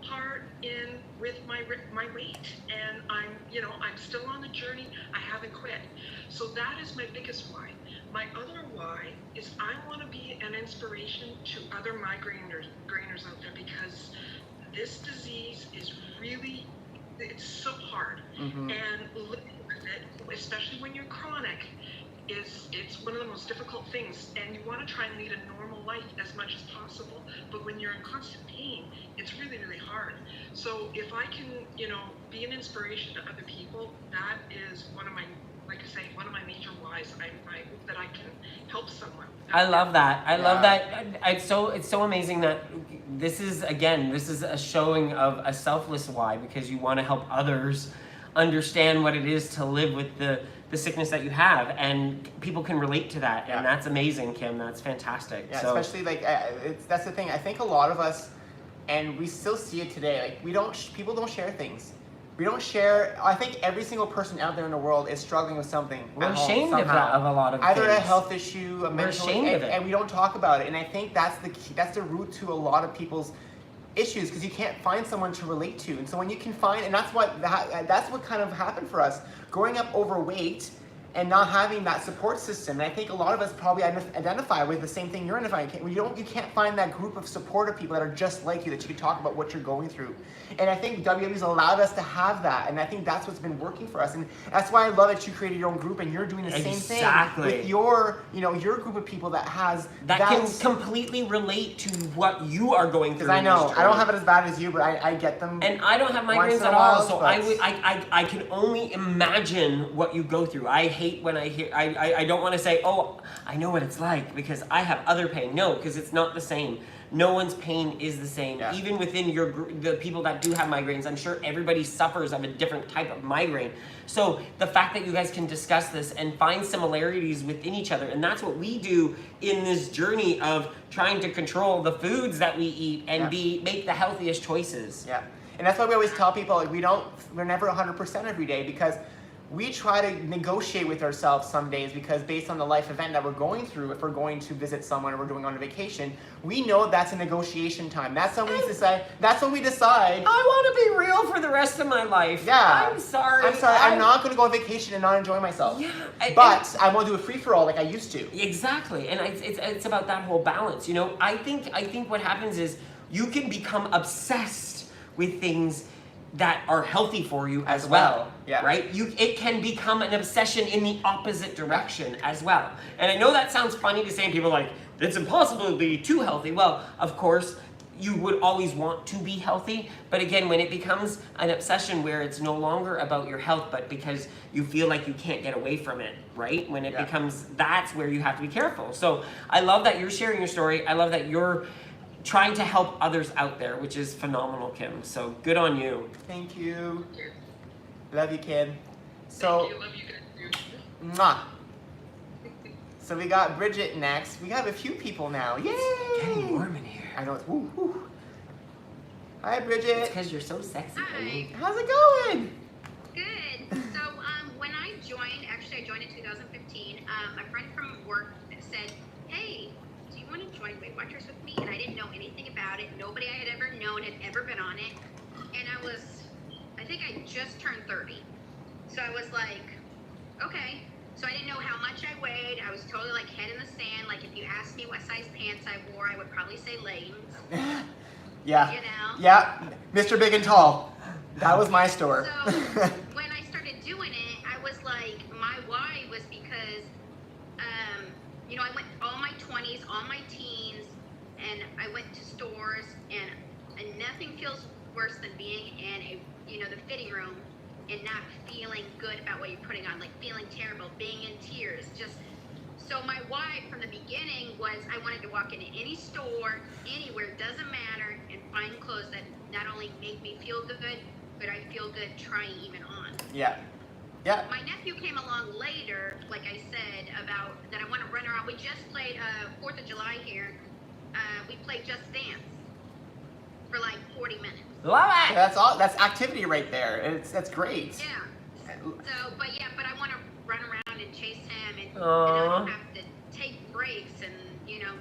part in with my weight. And I'm still on the journey. I haven't quit. So that is my biggest why. My other why is I want to be an inspiration to other migrainers out there, because this disease is really, it's so hard. Mm-hmm. And living with it, especially when you're chronic, it's one of the most difficult things. And you want to try and lead a normal life as much as possible, but when you're in constant pain, it's really, really hard. So if I can, be an inspiration to other people, that is one of my major whys. I hope that I can help someone. I love that. I love that. It's so amazing that this is a showing of a selfless why, because you want to help others understand what it is to live with the sickness that you have, and people can relate to that, and that's amazing, Kim. That's fantastic. Yeah, so, especially that's the thing. I think a lot of us, and we still see it today. Like people don't share things. We don't share. I think every single person out there in the world is struggling with something. We're ashamed of a lot of either things. a health issue, a mental, ashamed of it, and we don't talk about it. And I think that's the key. That's the root to a lot of people's issues, because you can't find someone to relate to. And so when you can find, and that's what kind of happened for us, growing up overweight and not having that support system. And I think a lot of us probably identify with the same thing you're identifying. You can't find that group of supportive people that are just like you, that you can talk about what you're going through. And I think WWE's allowed us to have that, and I think that's what's been working for us. And that's why I love that you created your own group, and you're doing the same thing with your group of people that can completely relate to what you are going through. Because I know I don't have it as bad as you, but I get them. And I don't have migraines at all, so I can only imagine what you go through. I hate when I hear. I don't want to say, oh, I know what it's like because I have other pain. No, because it's not the same. No one's pain is the same. Yeah. Even within your group, the people that do have migraines, I'm sure everybody suffers of a different type of migraine. So the fact that you guys can discuss this and find similarities within each other, and that's what we do in this journey of trying to control the foods that we eat and make the healthiest choices. Yeah, and that's why we always tell people, like, we're never 100% every day, because we try to negotiate with ourselves some days, because based on the life event that we're going through, if we're going to visit someone or we're going on a vacation, we know that's a negotiation time. That's when we decide. That's when we decide. I want to be real for the rest of my life. Yeah. I'm sorry. I'm not going to go on vacation and not enjoy myself. Yeah. But I won't do a free for all like I used to. Exactly, and it's about that whole balance. I think what happens is you can become obsessed with things that are healthy for you as well. Yeah. Right? It can become an obsession in the opposite direction as well. And I know that sounds funny to say, and people are like, it's impossible to be too healthy. Well, of course, you would always want to be healthy, but again, when it becomes an obsession where it's no longer about your health, but because you feel like you can't get away from it, right? When it becomes, that's where you have to be careful. So I love that you're sharing your story. I love that you're trying to help others out there, which is phenomenal, Kim. So good on you. Thank you. Love you, Kim. So, Thank you. Love you guys too. Mwah. So we got Bridget next. We have a few people now. Yay! It's getting warm in here. I know it's woo woo. Hi, Bridget. It's because you're so sexy. Hi. How's it going? Good. So when I joined in 2015, a friend from work said, hey, do you want to join Weight Watchers with me? And I didn't know anything about it. Nobody I had ever known had ever been on it. And I think I just turned 30. So I was like, okay. So I didn't know how much I weighed. I was totally like head in the sand. Like if you asked me what size pants I wore, I would probably say leggings. Yeah. You know? Yeah. Mr. Big and Tall. That was my store. So when I started doing it, I was like, my why was because, you know, I went all my 20s, all my teens, and I went to stores, and nothing feels worse than being in the fitting room and not feeling good about what you're putting on, like feeling terrible, being in tears, just. So my why from the beginning was I wanted to walk into any store, anywhere, doesn't matter, and find clothes that not only make me feel good, but I feel good trying even on. Yeah. Yeah. My nephew came along later, like I said, about that I want to run around. We just played 4th of July here. We played Just Dance for like 40 minutes. Love it. That's activity right there. That's great. Yeah. So, but I want to run around and chase him, and I don't have to take breaks and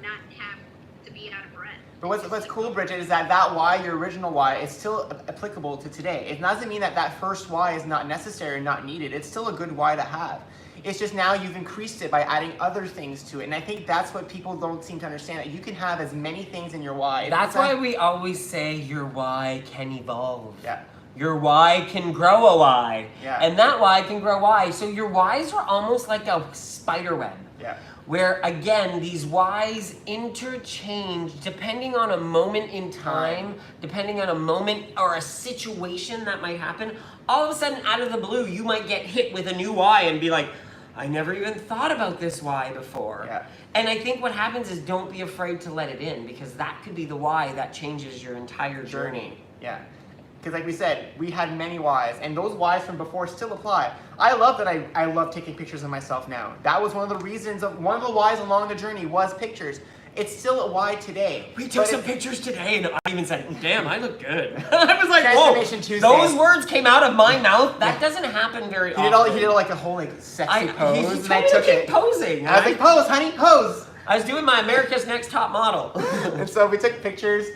not have to be out of breath. But what's cool, Bridget, is that why, your original why, is still applicable to today. It doesn't mean that first why is not necessary, not needed. It's still a good why to have. It's just now you've increased it by adding other things to it. And I think that's what people don't seem to understand, that you can have as many things in your why. That's why we always say your why can evolve. Yeah. Your why can grow a why. Yeah. And that why can grow why. So your whys are almost like a spider web. Yeah. Where, again, these whys interchange depending on a moment in time, depending on a moment or a situation that might happen. All of a sudden, out of the blue, you might get hit with a new why and be like, I never even thought about this why before. Yeah. And I think what happens is don't be afraid to let it in, because that could be the why that changes your entire journey. Yeah. Because like we said, we had many whys, and those whys from before still apply. I love that I love taking pictures of myself now. That was one of the reasons, one of the whys along the journey was pictures. It's still a why today. We took some pictures today, and I even said, damn, I look good. I was like, Transformation whoa, Tuesday. those words came out of my mouth. That doesn't happen very often. He did like a whole like sexy pose, He and told I me took to keep it. posing. I was like, pose, honey, pose. I was doing my America's Next Top Model. And so we took pictures.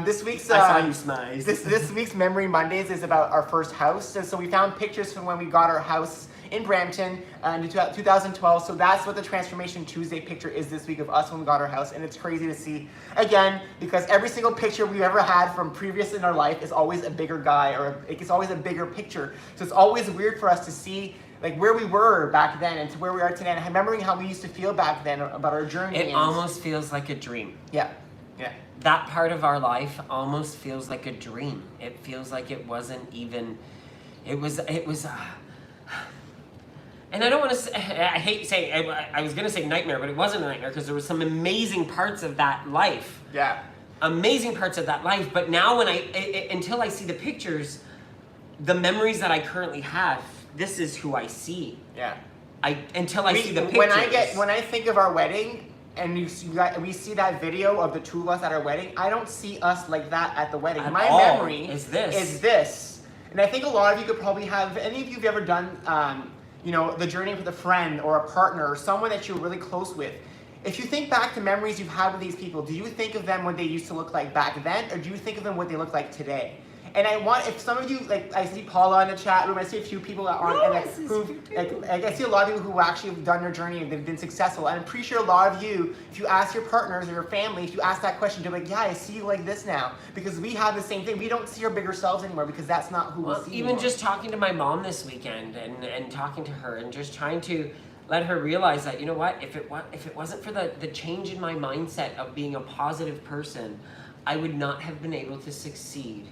This week's I saw you smize. This week's Memory Mondays is about our first house. And so we found pictures from when we got our house in Brampton in 2012. So that's what the Transformation Tuesday picture is this week of us when we got our house. And it's crazy to see, again, because every single picture we've ever had from previous in our life is always a bigger guy, or it's always a bigger picture. So it's always weird for us to see like where we were back then and to where we are today, and remembering how we used to feel back then about our journey. It almost feels like a dream. Yeah, yeah. That part of our life almost feels like a dream. It feels like it wasn't even, it was, and I don't want to say, I hate to say, I was going to say nightmare, but it wasn't a nightmare because there were some amazing parts of that life. Yeah. Amazing parts of that life, but now when until I see the pictures, the memories that I currently have, this is who I see. Yeah. Until I see the pictures. When I think of our wedding, and we see that video of the two of us at our wedding, I don't see us like that at the wedding. My memory is this. And I think a lot of you could probably have, any of you have ever done, the journey with a friend or a partner or someone that you're really close with. If you think back to memories you've had with these people, do you think of them what they used to look like back then, or do you think of them what they look like today? And I want, if some of you, like, I see Paula in the chat room, I see a few people that aren't, I see a lot of people who actually have done their journey and they've been successful. And I'm pretty sure a lot of you, if you ask your partners or your family, if you ask that question, they're like, yeah, I see you like this now. Because we have the same thing. We don't see our bigger selves anymore because that's not who we see even anymore. just talking to my mom this weekend and talking to her and just trying to let her realize that, you know what, if it wasn't for the change in my mindset of being a positive person, I would not have been able to succeed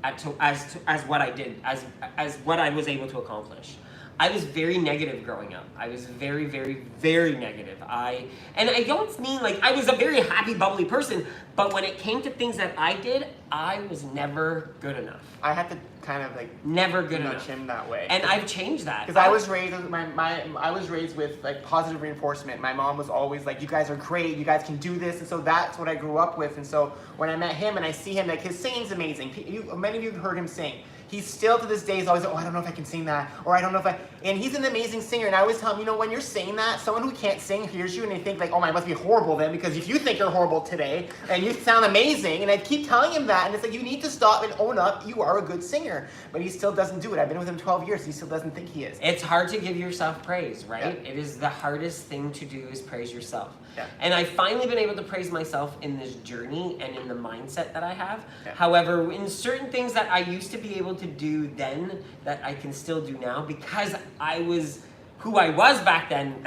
as what I did, as what I was able to accomplish. I was very negative growing up. I was very, very, very negative. And I don't mean like I was a very happy, bubbly person, but when it came to things that I did, I was never good enough. I had to kind of like never good nudge enough him that way. And I've changed that. Because I was raised with I was raised with like positive reinforcement. My mom was always like, you guys are great, you guys can do this, and so that's what I grew up with. And so when I met him and I see him, like his singing's amazing. Many of you heard him sing. He still to this day is always like, oh, I don't know if I can sing that, or I don't know if I, and he's an amazing singer, and I always tell him, you know, when you're saying that, someone who can't sing hears you and they think like, oh, I must be horrible then, because if you think you're horrible today, and you sound amazing, and I keep telling him that, and it's like, you need to stop and own up, you are a good singer, but he still doesn't do it. I've been with him 12 years, he still doesn't think he is. It's hard to give yourself praise, right? Yeah. It is the hardest thing to do is praise yourself. Yeah. And I've finally been able to praise myself in this journey and in the mindset that I have. Yeah. However, in certain things that I used to be able to do then that I can still do now, because I was who I was back then,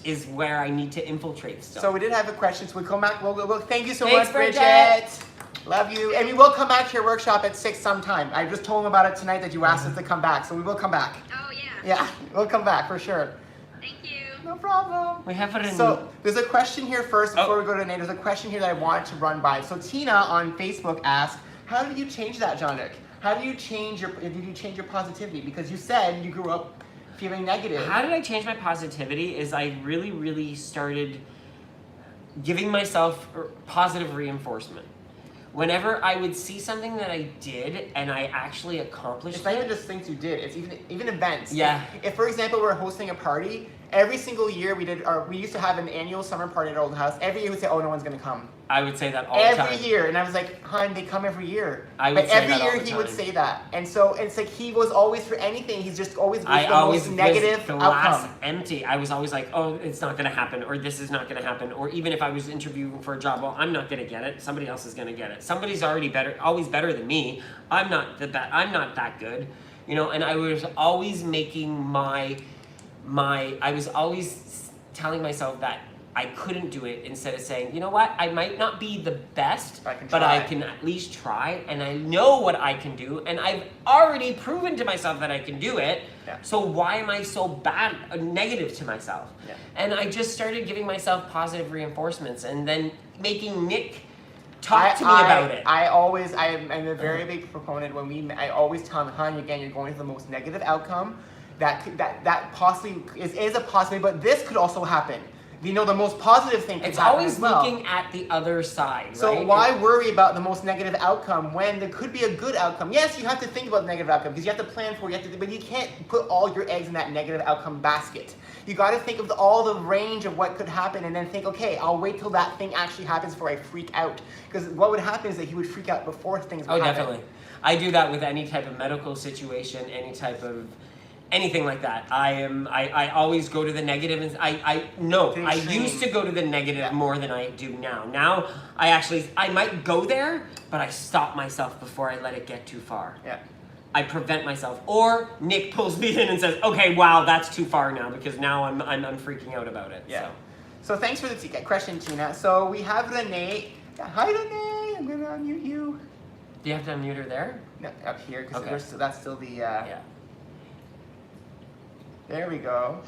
is where I need to infiltrate still. So we did have a question, so we'll come back. We'll thank you so Thanks, much, Bridget. Love you. And we will come back to your workshop at 6 sometime. I just told him about it tonight that you asked us to come back, so we will come back. Oh, yeah. Yeah, we'll come back for sure. Thank you. No problem. We have it in. So there's a question here first before we go to Nate. There's a question here that I wanted to run by. So Tina on Facebook asked, how did you change that, Jean-Luc? How do you change your positivity? Because you said you grew up feeling negative. How did I change my positivity is I really, really started giving myself positive reinforcement. Whenever I would see something that I did and I actually accomplished It's not it. even just things you did. It's even events. Yeah. If for example, we're hosting a party, every single year we used to have an annual summer party at our old house. Every year we'd say, oh, no one's gonna come. I would say that all the time. Every year, and I was like, hon, they come every year. I would but say every that all year the he would time. say that, and so it's like he was always for anything. He's just always I the always most negative was glass outcome. empty. I was always like, oh, it's not gonna happen, or this is not gonna happen, or even if I was interviewing for a job, well, I'm not gonna get it. Somebody else is gonna get it. Somebody's already always better than me. I'm not that good, you know. And I was always making I was always telling myself that I couldn't do it instead of saying, you know what, I might not be the best, but I can at least try, and I know what I can do, and I've already proven to myself that I can do it, so why am I so negative to myself? Yeah. And I just started giving myself positive reinforcements, and then making Nick talk to me about it. I'm a very big proponent I always tell him, hon, again, you're going to the most negative outcome, that possibly is a possibility, but this could also happen. You know, the most positive thing could It's happen always as well. looking at the other side, So right? why worry about the most negative outcome when there could be a good outcome? Yes, you have to think about the negative outcome because you have to plan for it, but you can't put all your eggs in that negative outcome basket. You got to think of all the range of what could happen and then think, okay, I'll wait till that thing actually happens before I freak out. Because what would happen is that he would freak out before things would happen. Definitely. I do that with any type of medical situation, any type of anything like that. I always go to the negative, and I used to go to the negative more than I do now. Now I might go there, but I stop myself before I let it get too far. Yeah. I prevent myself, or Nick pulls me in and says, "Okay, wow, that's too far now," because now I'm freaking out about it. Yeah. So thanks for the question, Tina. So we have Renee. Hi, Renee. I'm gonna unmute you. Do you have to unmute her there? No, up here because Okay. that's still the. Yeah. There we go.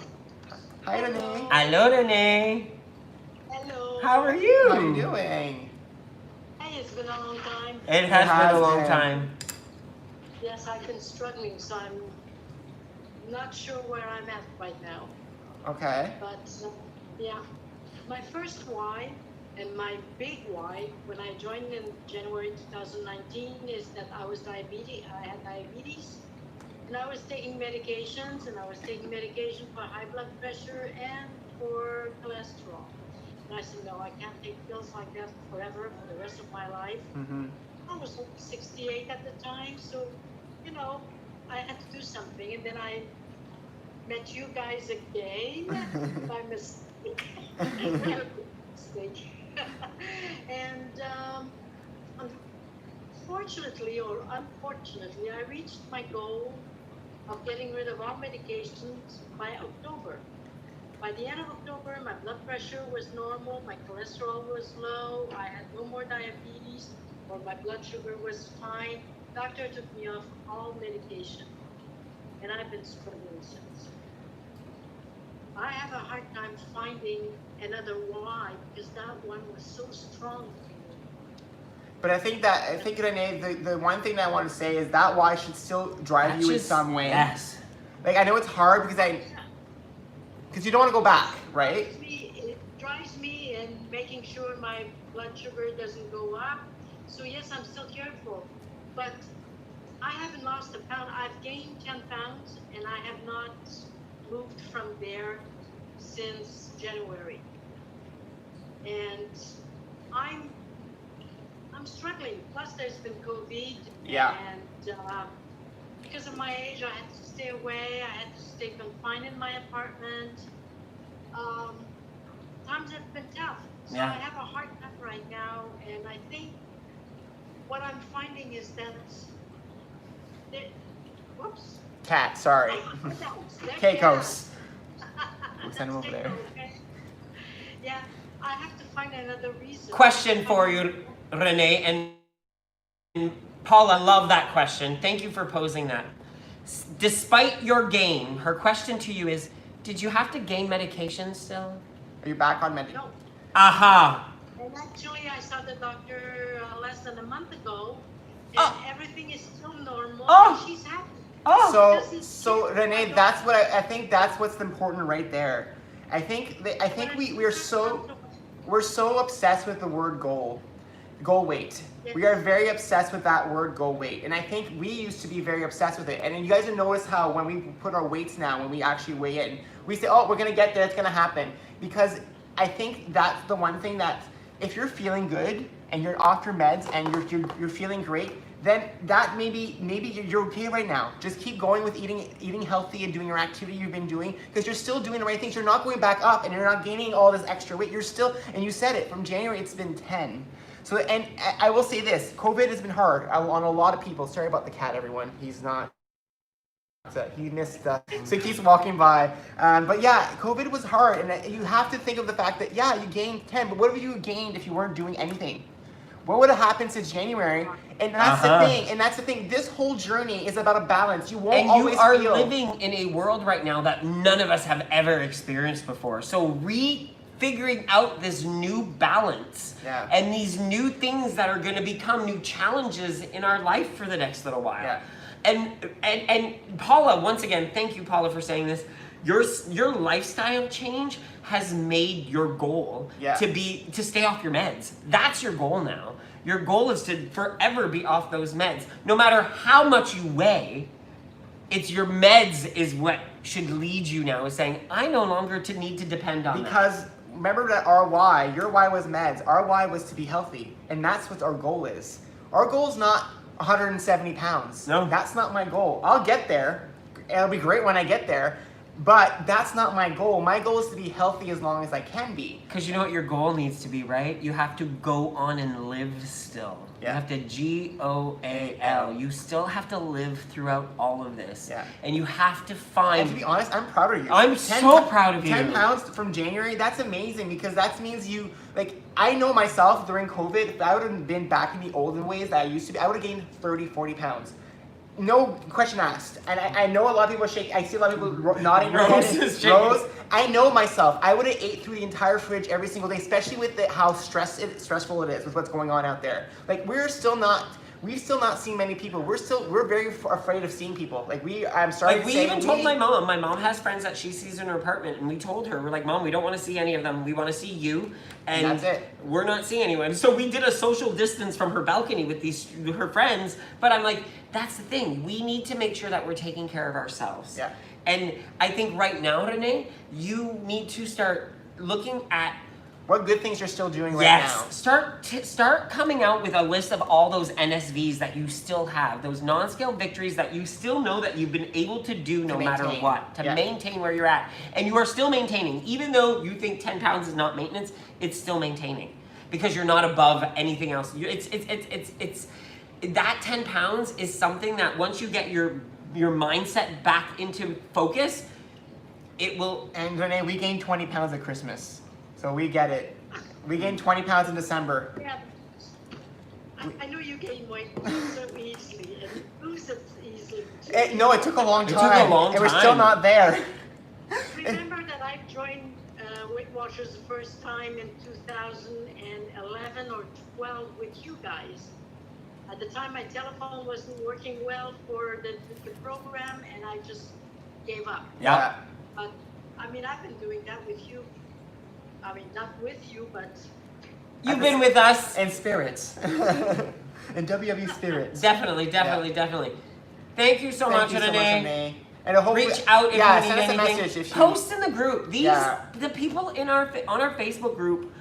Hi, Renee. Hello, Renee. Hello. How are you? How are you doing? Hey, it's been a long time. It has been a long time. Yes, I've been struggling, so I'm not sure where I'm at right now. Okay. But yeah, my first why and my big why when I joined in January 2019 is that I had diabetes, and I was taking medications, and I was taking medication for high blood pressure and for cholesterol. And I said, no, I can't take pills like that forever for the rest of my life. Mm-hmm. I was 68 at the time, so, you know, I had to do something. And then I met you guys again by mistake. And fortunately or unfortunately, I reached my goal of getting rid of all medications by October. By the end of October, my blood pressure was normal, my cholesterol was low, I had no more diabetes, or my blood sugar was fine. Doctor took me off all medication, and I've been struggling since. I have a hard time finding another why, because that one was so strong for me. But I think Renee, the one thing that I want to say is that why should still drive you in some way. Yes. Like I know it's hard because you don't want to go back, right? It drives me in making sure my blood sugar doesn't go up. So yes, I'm still careful, but I haven't lost a pound. I've gained 10 pounds, and I have not moved from there since January. And I'm struggling. Plus, there's been COVID. Yeah. And because of my age, I had to stay away. I had to stay confined in my apartment. Times have been tough. So Yeah. I have a hard time right now, and I think what I'm finding is that whoops. Cat, sorry. Keikos. We'll send him over there. Yeah, I have to find another reason. Question for you, Renee, and Paula, love that question. Thank you for posing that. Despite your gain, her question to you is, did you have to gain medication still? Are you back on medication? No. Aha. And actually, I saw the doctor less than a month ago, and everything is still normal. Oh. And she's happy. So Renee, that's what I think. That's what's important right there. I think we're so obsessed with the word goal weight. We are very obsessed with that word goal weight, and I think we used to be very obsessed with it. And you guys have noticed how when we put our weights now, when we actually weigh in, we say, "Oh, we're gonna get there. It's gonna happen." Because I think that's the one thing that if you're feeling good and you're off your meds and you're feeling great, then that maybe you're okay right now. Just keep going with eating healthy and doing your activity you've been doing, because you're still doing the right things. You're not going back up and you're not gaining all this extra weight. You're still, and you said it, from January it's been 10. So, and I will say this, COVID has been hard on a lot of people. Sorry about the cat, everyone. He's not, he missed, so he keeps walking by. But yeah, COVID was hard, and you have to think of the fact that, yeah, you gained 10, but what have you gained if you weren't doing anything? What would have happened since January? And that's the thing. And that's the thing. This whole journey is about a balance. You won't always feel. And you are living in a world right now that none of us have ever experienced before. So figuring out this new balance and these new things that are going to become new challenges in our life for the next little while. Yeah. And Paula, once again, thank you, Paula, for saying this. Your lifestyle change has made your goal to stay off your meds. That's your goal now. Your goal is to forever be off those meds. No matter how much you weigh, it's your meds is what should lead you now, is saying, I no longer need to depend on because that. Remember that our why, your why was meds. Our why was to be healthy. And that's what our goal is. Our goal is not 170 pounds. No. That's not my goal. I'll get there. It'll be great when I get there. But that's not my goal. My goal is to be healthy as long as I can be. Because you know what your goal needs to be, right? You have to go on and live still. Yeah. You have to GOAL. You still have to live throughout all of this. Yeah. And you have to find... And to be honest, I'm proud of you. I'm so proud of you. 10 pounds from January, that's amazing, because that means you, like, I know myself during COVID, if I would have been back in the olden ways that I used to be, I would have gained 30, 40 pounds. No question asked. And I know a lot of people shake. I see a lot of people nodding their head. Rose. I know myself. I would have ate through the entire fridge every single day, especially with how stressful it is with what's going on out there. Like, we've still not seen many people. We're very afraid of seeing people. Like, I'm sorry to say. We even told my mom. My mom has friends that she sees in her apartment, and we told her, we're like, Mom, we don't want to see any of them. We want to see you, and that's it. We're not seeing anyone. So we did a social distance from her balcony with her friends. But I'm like, that's the thing. We need to make sure that we're taking care of ourselves. Yeah. And I think right now, Renee, you need to start looking at what good things you're still doing right now. Start coming out with a list of all those NSVs that you still have, those non-scale victories that you still know that you've been able to do no matter what, to maintain where you're at. And you are still maintaining. Even though you think 10 pounds is not maintenance, it's still maintaining, because you're not above anything else. It's that 10 pounds is something that once you get your mindset back into focus, it will. And Renee, we gained 20 pounds at Christmas. So we get it. We gained 20 pounds in December. Yeah. I know you gain weight so easily and lose it easily too. No, it took a long time. It took a long time. And we're still not there. Remember that I joined Weight Watchers the first time in 2011 or 12 with you guys. At the time, my telephone wasn't working well for the program, and I just gave up. Yeah. But, I mean, I've been doing that with you. I mean, not with you, but... You've been with us. And spirits. And WW spirits. Definitely. Thank you so much, Renee. Renee. And I hope Reach out if you need send us anything. a message if you Post in the group. The people in on our Facebook group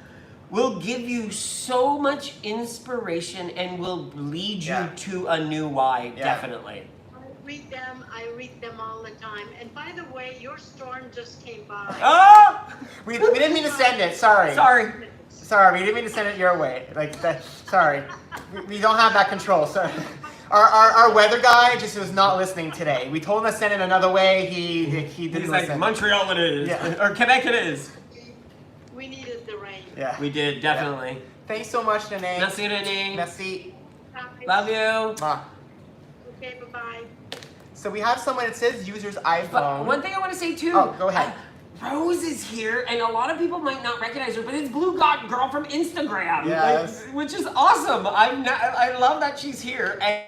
will give you so much inspiration and will lead you to a new why. Definitely. I read them all the time. And by the way, your storm just came by. Oh! We didn't mean to send it. Sorry, we didn't mean to send it your way. Like that. Sorry, we don't have that control. So, our weather guy just was not listening today. We told him to send it another way. He didn't He's listen. like, Montreal it is, or Quebec it is. We needed the rain. Yeah, we did definitely. Yeah. Thanks so much, Renee. Merci, Renee. Merci. Love you. Okay, bye-bye. So we have someone that says user's iPhone. But one thing I want to say too. Oh, go ahead. Rose is here, and a lot of people might not recognize her, but it's Blue Girl from Instagram, yes. which is awesome. I love that she's here. And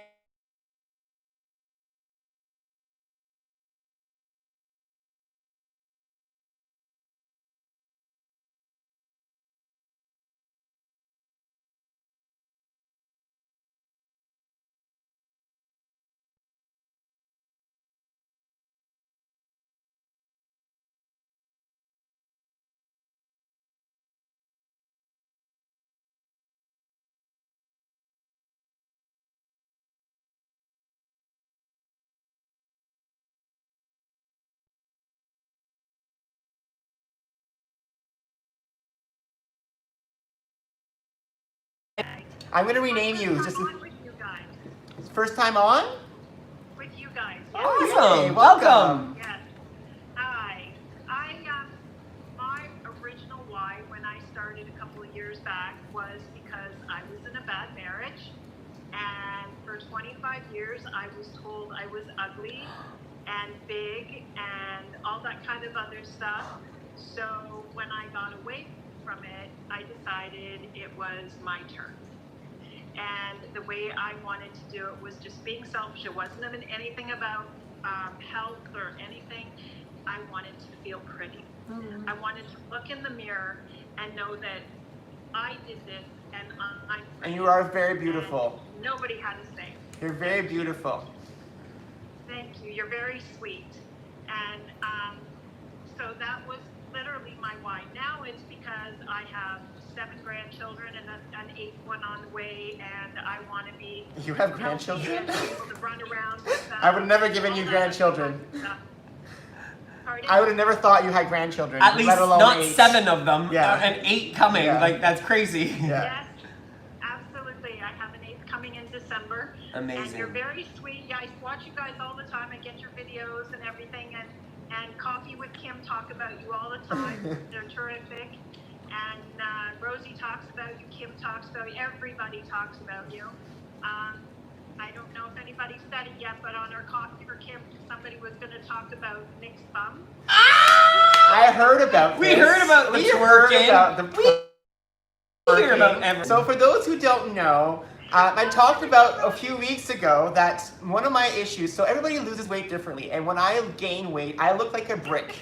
I'm gonna rename you. Just with you guys. first time on. With you guys. awesome. Hey, Welcome. Yes. Hi. My original why when I started a couple of years back was because I was in a bad marriage, and for 25 years I was told I was ugly and big and all that kind of other stuff. So when I got away from it, I decided it was my turn. And the way I wanted to do it was just being selfish. It wasn't even anything about health or anything. I wanted to feel pretty. Mm-hmm. I wanted to look in the mirror and know that I did this and I'm pretty. And you are very beautiful. And nobody had a say. You're very beautiful. Thank you. You're very sweet. And so that was literally my why. Now it's because I have 7 grandchildren and an 8th one on the way, and I want to be. You have grandchildren? And be able to run around with, I would have never given you grandchildren. Pardon? I would have never thought you had grandchildren. At least let alone not 8. 7 of them, Yeah. and 8 coming. Yeah. Like that's crazy. Yeah. Yes, absolutely. I have an 8th coming in December. Amazing. And you're very sweet. Yeah, I watch you guys all the time. I get your videos and everything, and Coffee with Kim talk about you all the time. They're terrific. And Rosie talks about you. Kim talks about you. Everybody talks about you. I don't know if anybody said it yet, but on our Coffee for Kim, somebody was going to talk about Nick's bum. I heard about We this. heard about the We twerking. heard about the We hear about everything. So for those who don't know, I talked about a few weeks ago that one of my issues, so everybody loses weight differently, and when I gain weight, I look like a brick.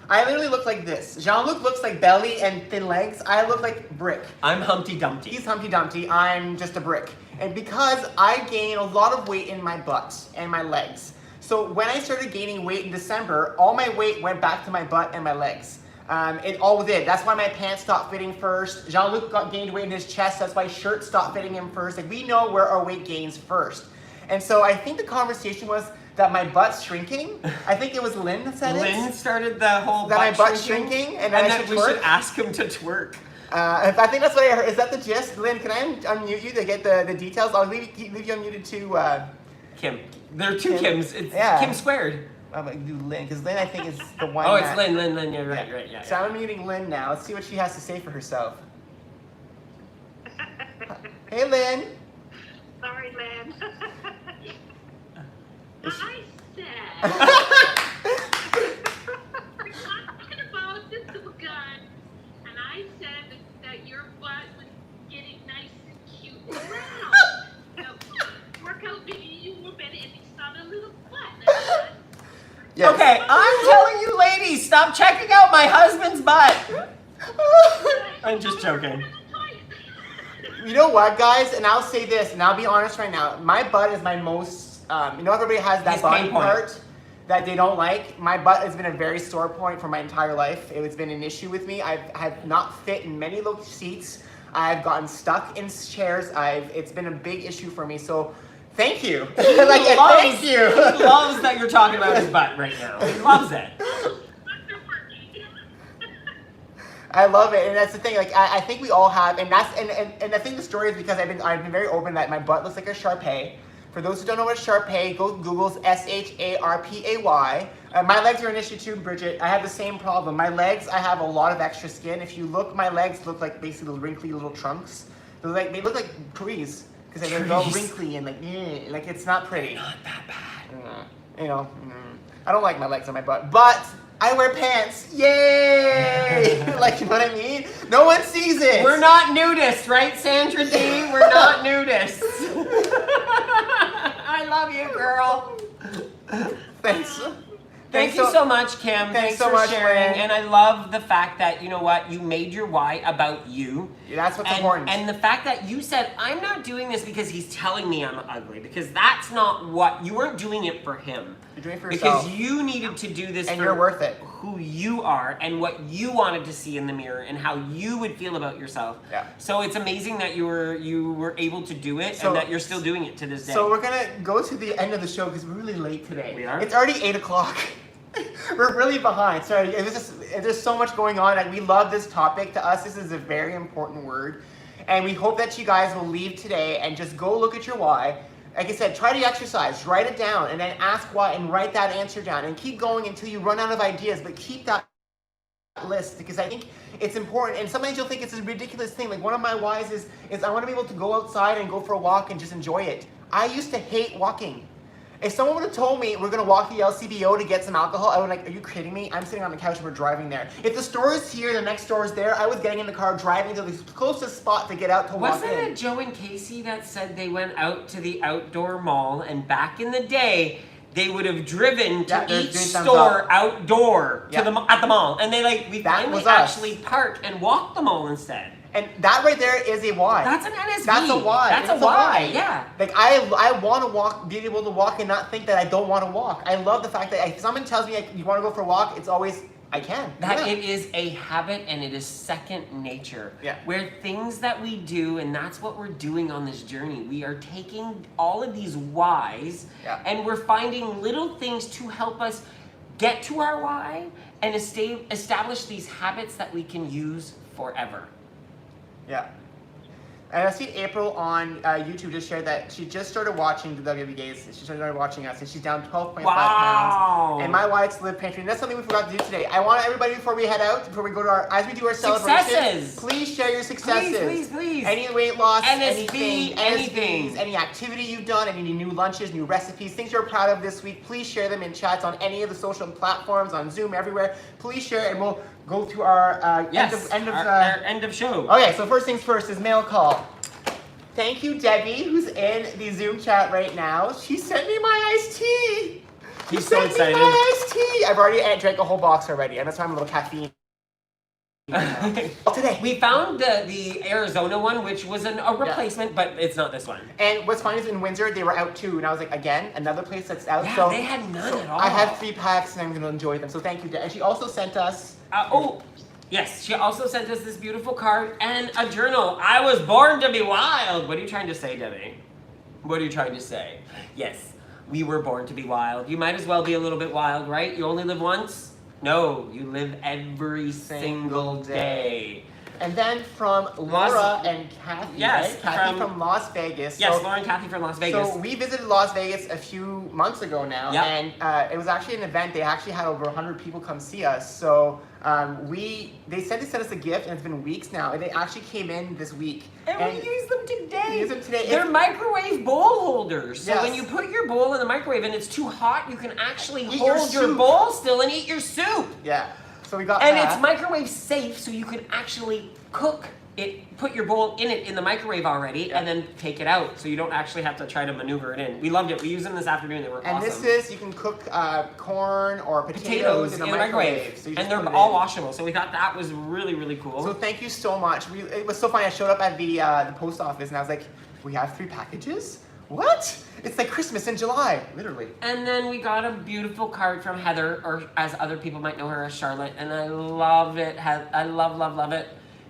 I literally look like this. Jean-Luc looks like belly and thin legs. I look like brick. I'm Humpty Dumpty. He's Humpty Dumpty. I'm just a brick. And because I gain a lot of weight in my butt and my legs. So when I started gaining weight in December, all my weight went back to my butt and my legs. It all did. That's why my pants stopped fitting first. Jean-Luc gained weight in his chest. That's why shirts stopped fitting him first. Like, we know where our weight gains first. And so I think the conversation was that my butt's shrinking. I think it was Lynn that said it. Lynn started the whole That my butt butt's shrinking and and I that should we twerk. should ask him to twerk. I think that's what I heard. Is that the gist? Lynn, can I unmute you to get the details? I'll leave you unmuted to Kim. There are 2 Kim. Kims. It's Yeah. Kim squared. I'm gonna do Lynn, because Lynn I think is the one. Oh, it's that- Lynn. You're right. Yeah. So I'm muting Lynn now. Let's see what she has to say for herself. Hey, Lynn. Sorry, Lynn. I said, we're talking about this gun, and I said that your butt was getting nice and cute and round. So, work out maybe you a little bit, and it's not a little butt. Yes. Okay, I'm telling you, ladies, stop checking out my husband's butt. I'm just joking. You know what, guys? And I'll say this, and I'll be honest right now. My butt is my most everybody has that His body pain point. part that they don't like. My butt has been a very sore point for my entire life. It's been an issue with me. I've had not fit in many low seats. I've gotten stuck in chairs. It's been a big issue for me. So thank you. Thank you. He loves that you're talking about his butt right now. He loves it. I love it, and that's the thing. Like I think we all have, and I think the story is because I've been very open that my butt looks like a Shar-Pei. For those who don't know what Shar-Pei, go Google Sharpay. My legs are an issue too, Bridget. I have the same problem. My legs, I have a lot of extra skin. If you look, my legs look like basically wrinkly little trunks. They look like trees because they're all wrinkly and like it's not pretty. Not that bad. I don't like my legs on my butt, but I wear pants. Yay! Like, you know what I mean? No one sees it. We're not nudists, right, Sandra D? We're not nudists. I love you, girl. Thanks. Thank you so much, Kim. Thanks so for much, sharing. Lynn. And I love the fact that, you know what, you made your why about you. Yeah, that's what's important. And the fact that you said, I'm not doing this because he's telling me I'm ugly. Because that's not what, you weren't doing it for him. You're doing it for yourself. Because you needed to do this and for you're worth it. Who you are and what you wanted to see in the mirror and how you would feel about yourself. Yeah. So it's amazing that you were able to do it and that you're still doing it to this day. So we're gonna go to the end of the show because we're really late today. We are? It's already 8 o'clock. We're really behind. Sorry, there's so much going on. Like, we love this topic. To us, this is a very important word. And we hope that you guys will leave today and just go look at your why. Like I said, try to exercise, write it down, and then ask why and write that answer down. And keep going until you run out of ideas, but keep that list because I think it's important. And sometimes you'll think it's a ridiculous thing. Like, one of my whys is I want to be able to go outside and go for a walk and just enjoy it. I used to hate walking. If someone would have told me we're going to walk the LCBO to get some alcohol, I would be like, are you kidding me? I'm sitting on the couch and we're driving there. If the store is here, the next store is there, I was getting in the car, driving to the closest spot to get out to walk in. Wasn't it Joe and Casey that said they went out to the outdoor mall and back in the day, they would have driven to each store outdoor to at the mall. And we finally actually parked and walked the mall instead. And that right there is a why. That's an NSV. That's a why. That's a why. Yeah. Like, I want to walk, be able to walk and not think that I don't want to walk. I love the fact that if someone tells me you want to go for a walk, it's always, I can. It is a habit and it is second nature. Yeah. Where things that we do, and that's what we're doing on this journey. We are taking all of these whys and we're finding little things to help us get to our why and establish these habits that we can use forever. Yeah. And I see April on YouTube just shared that she just started watching the WBAs. She started watching us, and she's down 12.5 pounds. And my why to live pantry. And that's something we forgot to do today. I want everybody, before we head out, before we go to as we do our celebrations, please share your successes. Please. Any weight loss, NSV, anything. any activity you've done, any new lunches, new recipes, things you're proud of this week. Please share them in chats on any of the social platforms, on Zoom, everywhere. Please share, and we'll go to our end of show. Okay, so first things first is mail call. Thank you, Debbie, who's in the Zoom chat right now. She sent me my iced tea. He's so excited. My iced tea. I've already drank a whole box already, and that's why I'm a little caffeine. Today we found the Arizona one, which was a replacement, but it's not this one. And what's funny is in Windsor they were out too, and I was like, again, another place that's out. Yeah, so they had none at all. I had 3 packs, and I'm gonna enjoy them. So thank you, and she also sent us. Yes, she also sent us this beautiful card and a journal. I was born to be wild. What are you trying to say, Debbie? What are you trying to say? Yes, we were born to be wild. You might as well be a little bit wild, right? You only live once? No, you live every single day. And then from Laura and Kathy, right? Kathy from Las Vegas. Yes, Laura and Kathy from Las Vegas. So we visited Las Vegas a few months ago now, and it was actually an event. They actually had over 100 people come see us. So they said they sent us a gift, and it's been weeks now, and they actually came in this week. And we used them today. We used them today. They're microwave bowl holders. So when you put your bowl in the microwave and it's too hot, you can actually hold your bowl still and eat your soup. Yeah. So we got and it's microwave safe, so you can actually cook it, put your bowl in it in the microwave already, and then take it out, so you don't actually have to try to maneuver it in. We loved it. We used them this afternoon. They were awesome. And this is, you can cook corn or potatoes in the microwave. So and they're all washable, so we thought that was really, really cool. So thank you so much. It was so funny. I showed up at the post office, and I was like, we have 3 packages? What? It's like Christmas in July, literally. And then we got a beautiful card from Heather, or as other people might know her as Charlotte, and I love it. I love it.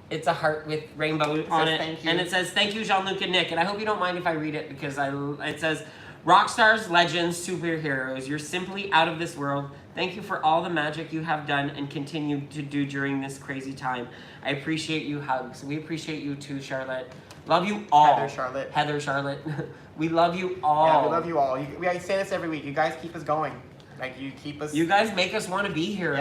It's a heart with rainbow on it, thank you. and it says, "Thank you, Jean-Luc and Nick." And I hope you don't mind if I read it because it says, "Rock stars, legends, superheroes, you're simply out of this world. Thank you for all the magic you have done and continue to do during this crazy time. I appreciate you. Hugs." We appreciate you too, Charlotte. Love you all. Heather, Charlotte. We love you all. Yeah, we love you all. We say this every week. You guys keep us going. Like, you keep us... You guys make us want to be here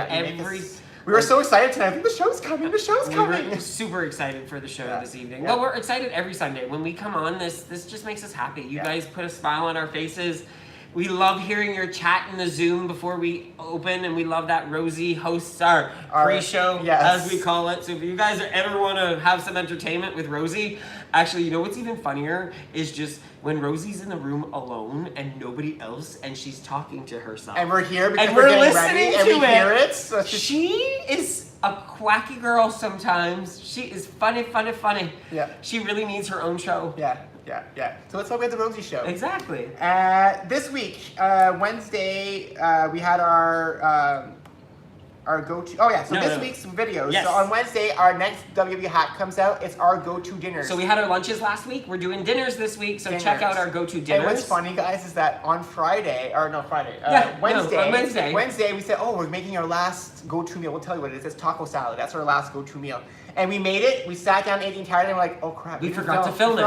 We were so excited tonight. The show's coming. The show's coming. We were super excited for the show this evening. Yeah. Well, we're excited every Sunday. When we come on, this just makes us happy. You guys put a smile on our faces. We love hearing your chat in the Zoom before we open, and we love that Rosie hosts our pre-show, as we call it. So if you guys ever want to have some entertainment with Rosie, actually, you know what's even funnier is just when Rosie's in the room alone and nobody else, and she's talking to herself. And we're here because and we're getting listening ready, and and we hear it. So she is a quacky girl sometimes. She is funny. Yeah. She really needs her own show. Yeah. So let's talk about the Rosie show. Exactly. This week, Wednesday, we had our go-to. Oh yeah. So this week's videos. Yes. So on Wednesday, our next WWE hack comes out. It's our go-to dinners. So we had our lunches last week. We're doing dinners this week. So check out our go-to dinners. And what's funny, guys, is that on Wednesday, Wednesday, we said, oh, we're making our last go-to meal. We'll tell you what it is. It's taco salad. That's our last go-to meal. And we made it. We sat down, ate the entire day, and we're like, oh crap. We forgot to film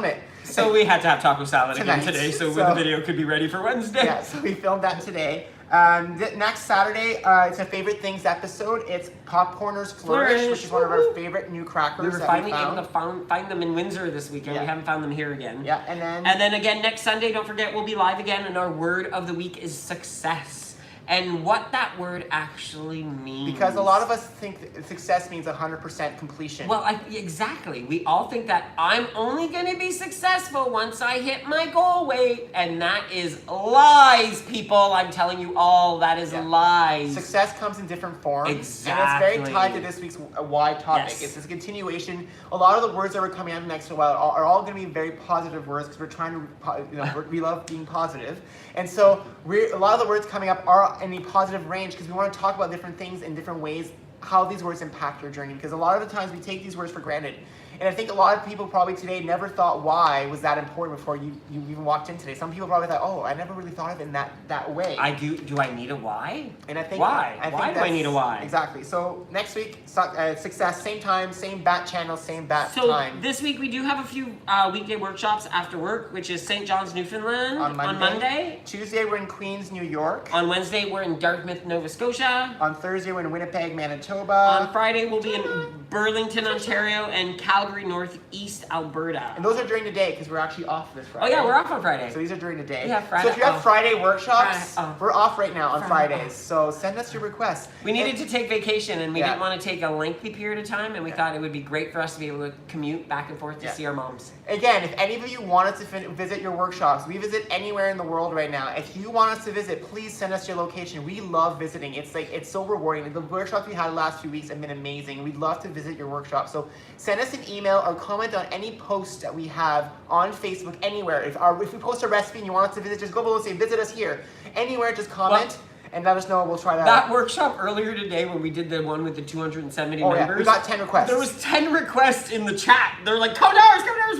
it. So we had to have taco salad again today, so the video could be ready for Wednesday. Yeah, so we filmed that today. Next Saturday, it's a Favorite Things episode. It's Popcorners Flourish, which is one of our favorite new crackers. We were finally able to find them in Windsor this weekend. We haven't found them here again. Yeah, and then again next Sunday, don't forget, we'll be live again, and our word of the week is success. And what that word actually means. Because a lot of us think that success means 100% completion. Well, exactly. We all think that I'm only going to be successful once I hit my goal weight. And that is lies, people. I'm telling you all, that is lies. Success comes in different forms. Exactly. And it's very tied to this week's why topic. Yes. It's this continuation. A lot of the words that we're coming out next while are all going to be very positive words because we're trying to, we love being positive. And so a lot of the words coming up are in a positive range because we want to talk about different things in different ways, how these words impact your journey. Because a lot of the times we take these words for granted. And I think a lot of people probably today never thought why was that important before you even walked in today. Some people probably thought, oh, I never really thought of it in that way. Do I need a why? And I think why? Why do I need a why? Exactly. So next week, success, same time, same bat channel, same bat time. So this week we do have a few weekday workshops after work, which is St. John's, Newfoundland on Monday. Tuesday we're in Queens, New York. On Wednesday we're in Dartmouth, Nova Scotia. On Thursday we're in Winnipeg, Manitoba. On Friday we'll be in Burlington, Ontario, and Calgary, Northeast Alberta. And those are during the day because we're actually off this Friday. Oh yeah, we're off on Friday. So these are during the day. Yeah, Friday. So if you have Friday workshops, we're off right now on Fridays. So send us your requests. We needed to take vacation and we didn't want to take a lengthy period of time, and we thought it would be great for us to be able to commute back and forth to see our moms. Again, if any of you wanted to visit your workshops, we visit anywhere in the world right now. If you want us to visit, please send us your location. We love visiting. It's so rewarding. The workshops we had the last few weeks have been amazing. We'd love to visit your workshop. So send us an email or comment on any post that we have on Facebook, anywhere. If we post a recipe and you want us to visit, just go below and say, visit us here. Anywhere, just comment. And let us know. We'll try that. That workshop earlier today when we did the one with the 270 members. Yeah. We got 10 requests. There was 10 requests in the chat. They're like, come down.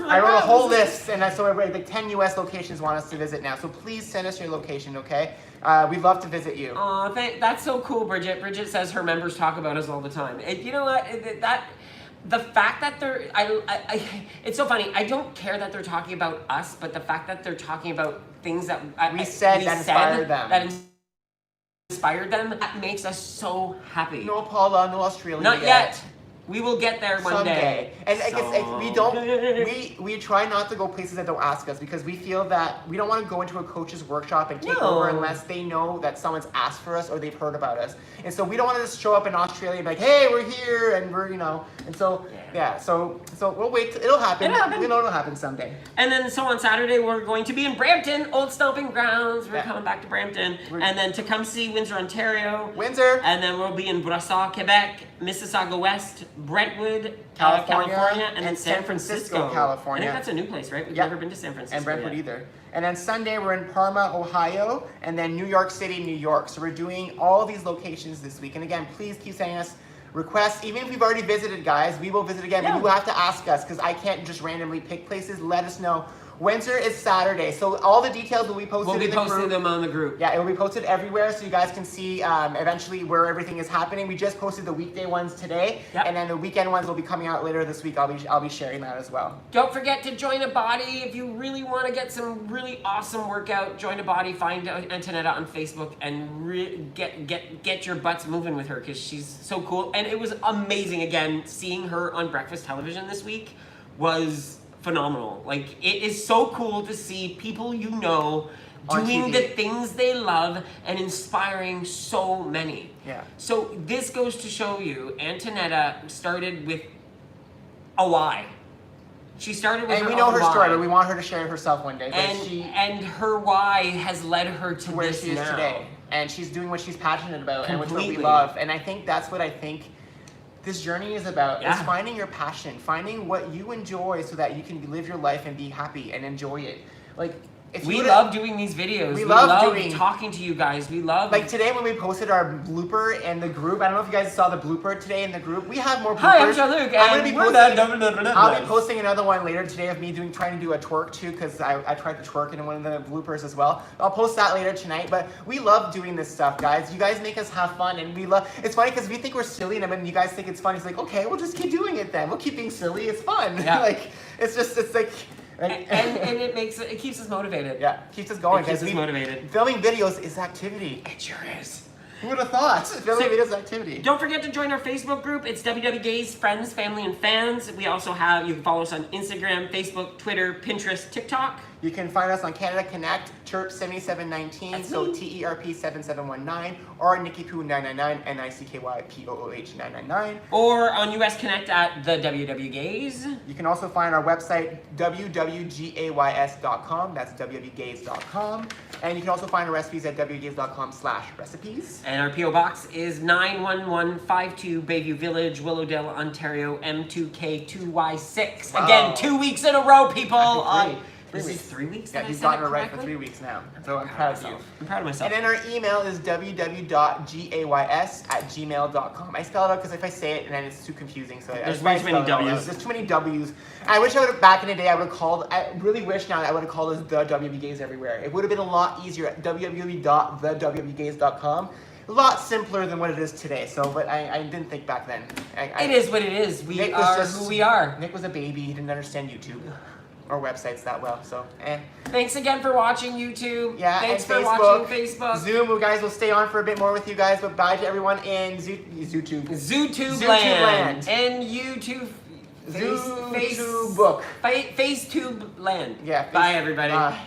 I wrote a whole list, and so like 10 U.S. locations want us to visit now. So please send us your location, okay? We'd love to visit you. Aw, that's so cool, Bridget. Bridget says her members talk about us all the time. You know what? The fact that they're, it's so funny. I don't care that they're talking about us, but the fact that they're talking about things that we said that inspired them. That makes us so happy. No Paula, no Australia. Not yet. We will get there one day. And I guess we try not to go places that don't ask us because we feel that we don't want to go into a coach's workshop and take over unless they know that someone's asked for us or they've heard about us. And so we don't want to just show up in Australia and be like, hey, we're here and we're, and so so we'll wait. It'll happen. We know it'll happen someday. And then so on Saturday we're going to be in Brampton, old stomping grounds. We're coming back to Brampton. And then to come see Windsor, Ontario. Windsor. And then we'll be in Brossard, Quebec, Mississauga West, Brentwood, California, and then San Francisco, California. I think that's a new place, right? We've Yep. never been to San Francisco And Brentwood yet. either. And then Sunday we're in Parma, Ohio, and then New York City, New York. So we're doing all these locations this week. And again, please keep sending us requests. Even if we've already visited, guys, we will visit again. Yeah. But you will have to ask us because I can't just randomly pick places. Let us know. Windsor is Saturday, so all the details will be posted We'll be in the posting group. them on the group. Yeah, it will be posted everywhere, so you guys can see eventually where everything is happening. We just posted the weekday ones today, Yep. and then the weekend ones will be coming out later this week. I'll be sharing that as well. Don't forget to join a body if you really want to get some really awesome workout. Join a body. Find Antonetta on Facebook and get your butts moving with her because she's so cool. And it was amazing again seeing her on breakfast television this week was phenomenal. Like, it is so cool to see people you know On doing TV. the things they love and inspiring so many. Yeah. So this goes to show you, Antonetta started with a why. She started with And her we know own her why. story, but we want her to share it herself one day. But And her why has led her to where this she is now. today, and she's doing what she's passionate about and what we Completely. love. And I think that's what I think this journey is about, Yeah. is finding your passion, finding what you enjoy so that you can live your life and be happy and enjoy it. Like, if We you love doing these videos. We We love love doing- talking to you guys. We love like today when we posted our blooper in the group. I don't know if you guys saw the blooper today in the group. We have more bloopers. Hi, I'm Jean-Luc, I'm gonna and be we're posting, the- I'll be posting another one later today of me trying to do a twerk too, because I tried to twerk in one of the bloopers as well. I'll post that later tonight. But we love doing this stuff, guys. You guys make us have fun, and we love. It's funny because we think we're silly, and when you guys think it's funny, it's like, okay, we'll just keep doing it then. We'll keep being silly. It's fun. Yeah. Like it's like. and it keeps us motivated. Yeah, keeps us going. It keeps 'cause us motivated. Filming videos is activity. It sure is. Who would have thought? Filming videos is activity. Don't forget to join our Facebook group. It's WW Gays, Friends, Family, and Fans. We also have, you can follow us on Instagram, Facebook, Twitter, Pinterest, TikTok. You can find us on Canada Connect, Chirp 7719, That's so me. TERP 7719, or Nikki Poo 999, NICKYPOOH 999. Or on US Connect at the WW Gays. You can also find our website, www.gays.com, that's www.gays.com. And you can also find our recipes at www.gays.com/recipes. And our P.O. Box is 91152 Bayview Village, Willowdale, Ontario, M2K2Y6. Wow. Again, 2 weeks in a row, people. Actually, This Three is 3 weeks Yeah, that I you've said gotten it it right for correctly? 3 weeks now, so I'm proud of you. I'm proud of myself. And then our email is www.gays@gmail.com. I spell it out because if I say it and then it's too confusing, so There's I way too many spell it all out. W's. There's too many W's. I wish I would have, back in the day, I would have called, I really wish now I would have called us the WB Gays everywhere. It would have been a lot easier at www.thewbgays.com. A lot simpler than what it is today, so, but I didn't think back then. It is what it is. We Nick was are just- who we are. Nick was a baby, he didn't understand YouTube or websites that well, so Thanks again for watching YouTube. Yeah, Thanks and for Facebook, watching Facebook. Zoom, you guys will stay on for a bit more with you guys, but bye to everyone in ZooTube. ZooTube ZooTube land. land. And YouTube. ZooTube book. FaceTube land. Yeah. Bye, everybody. Bye.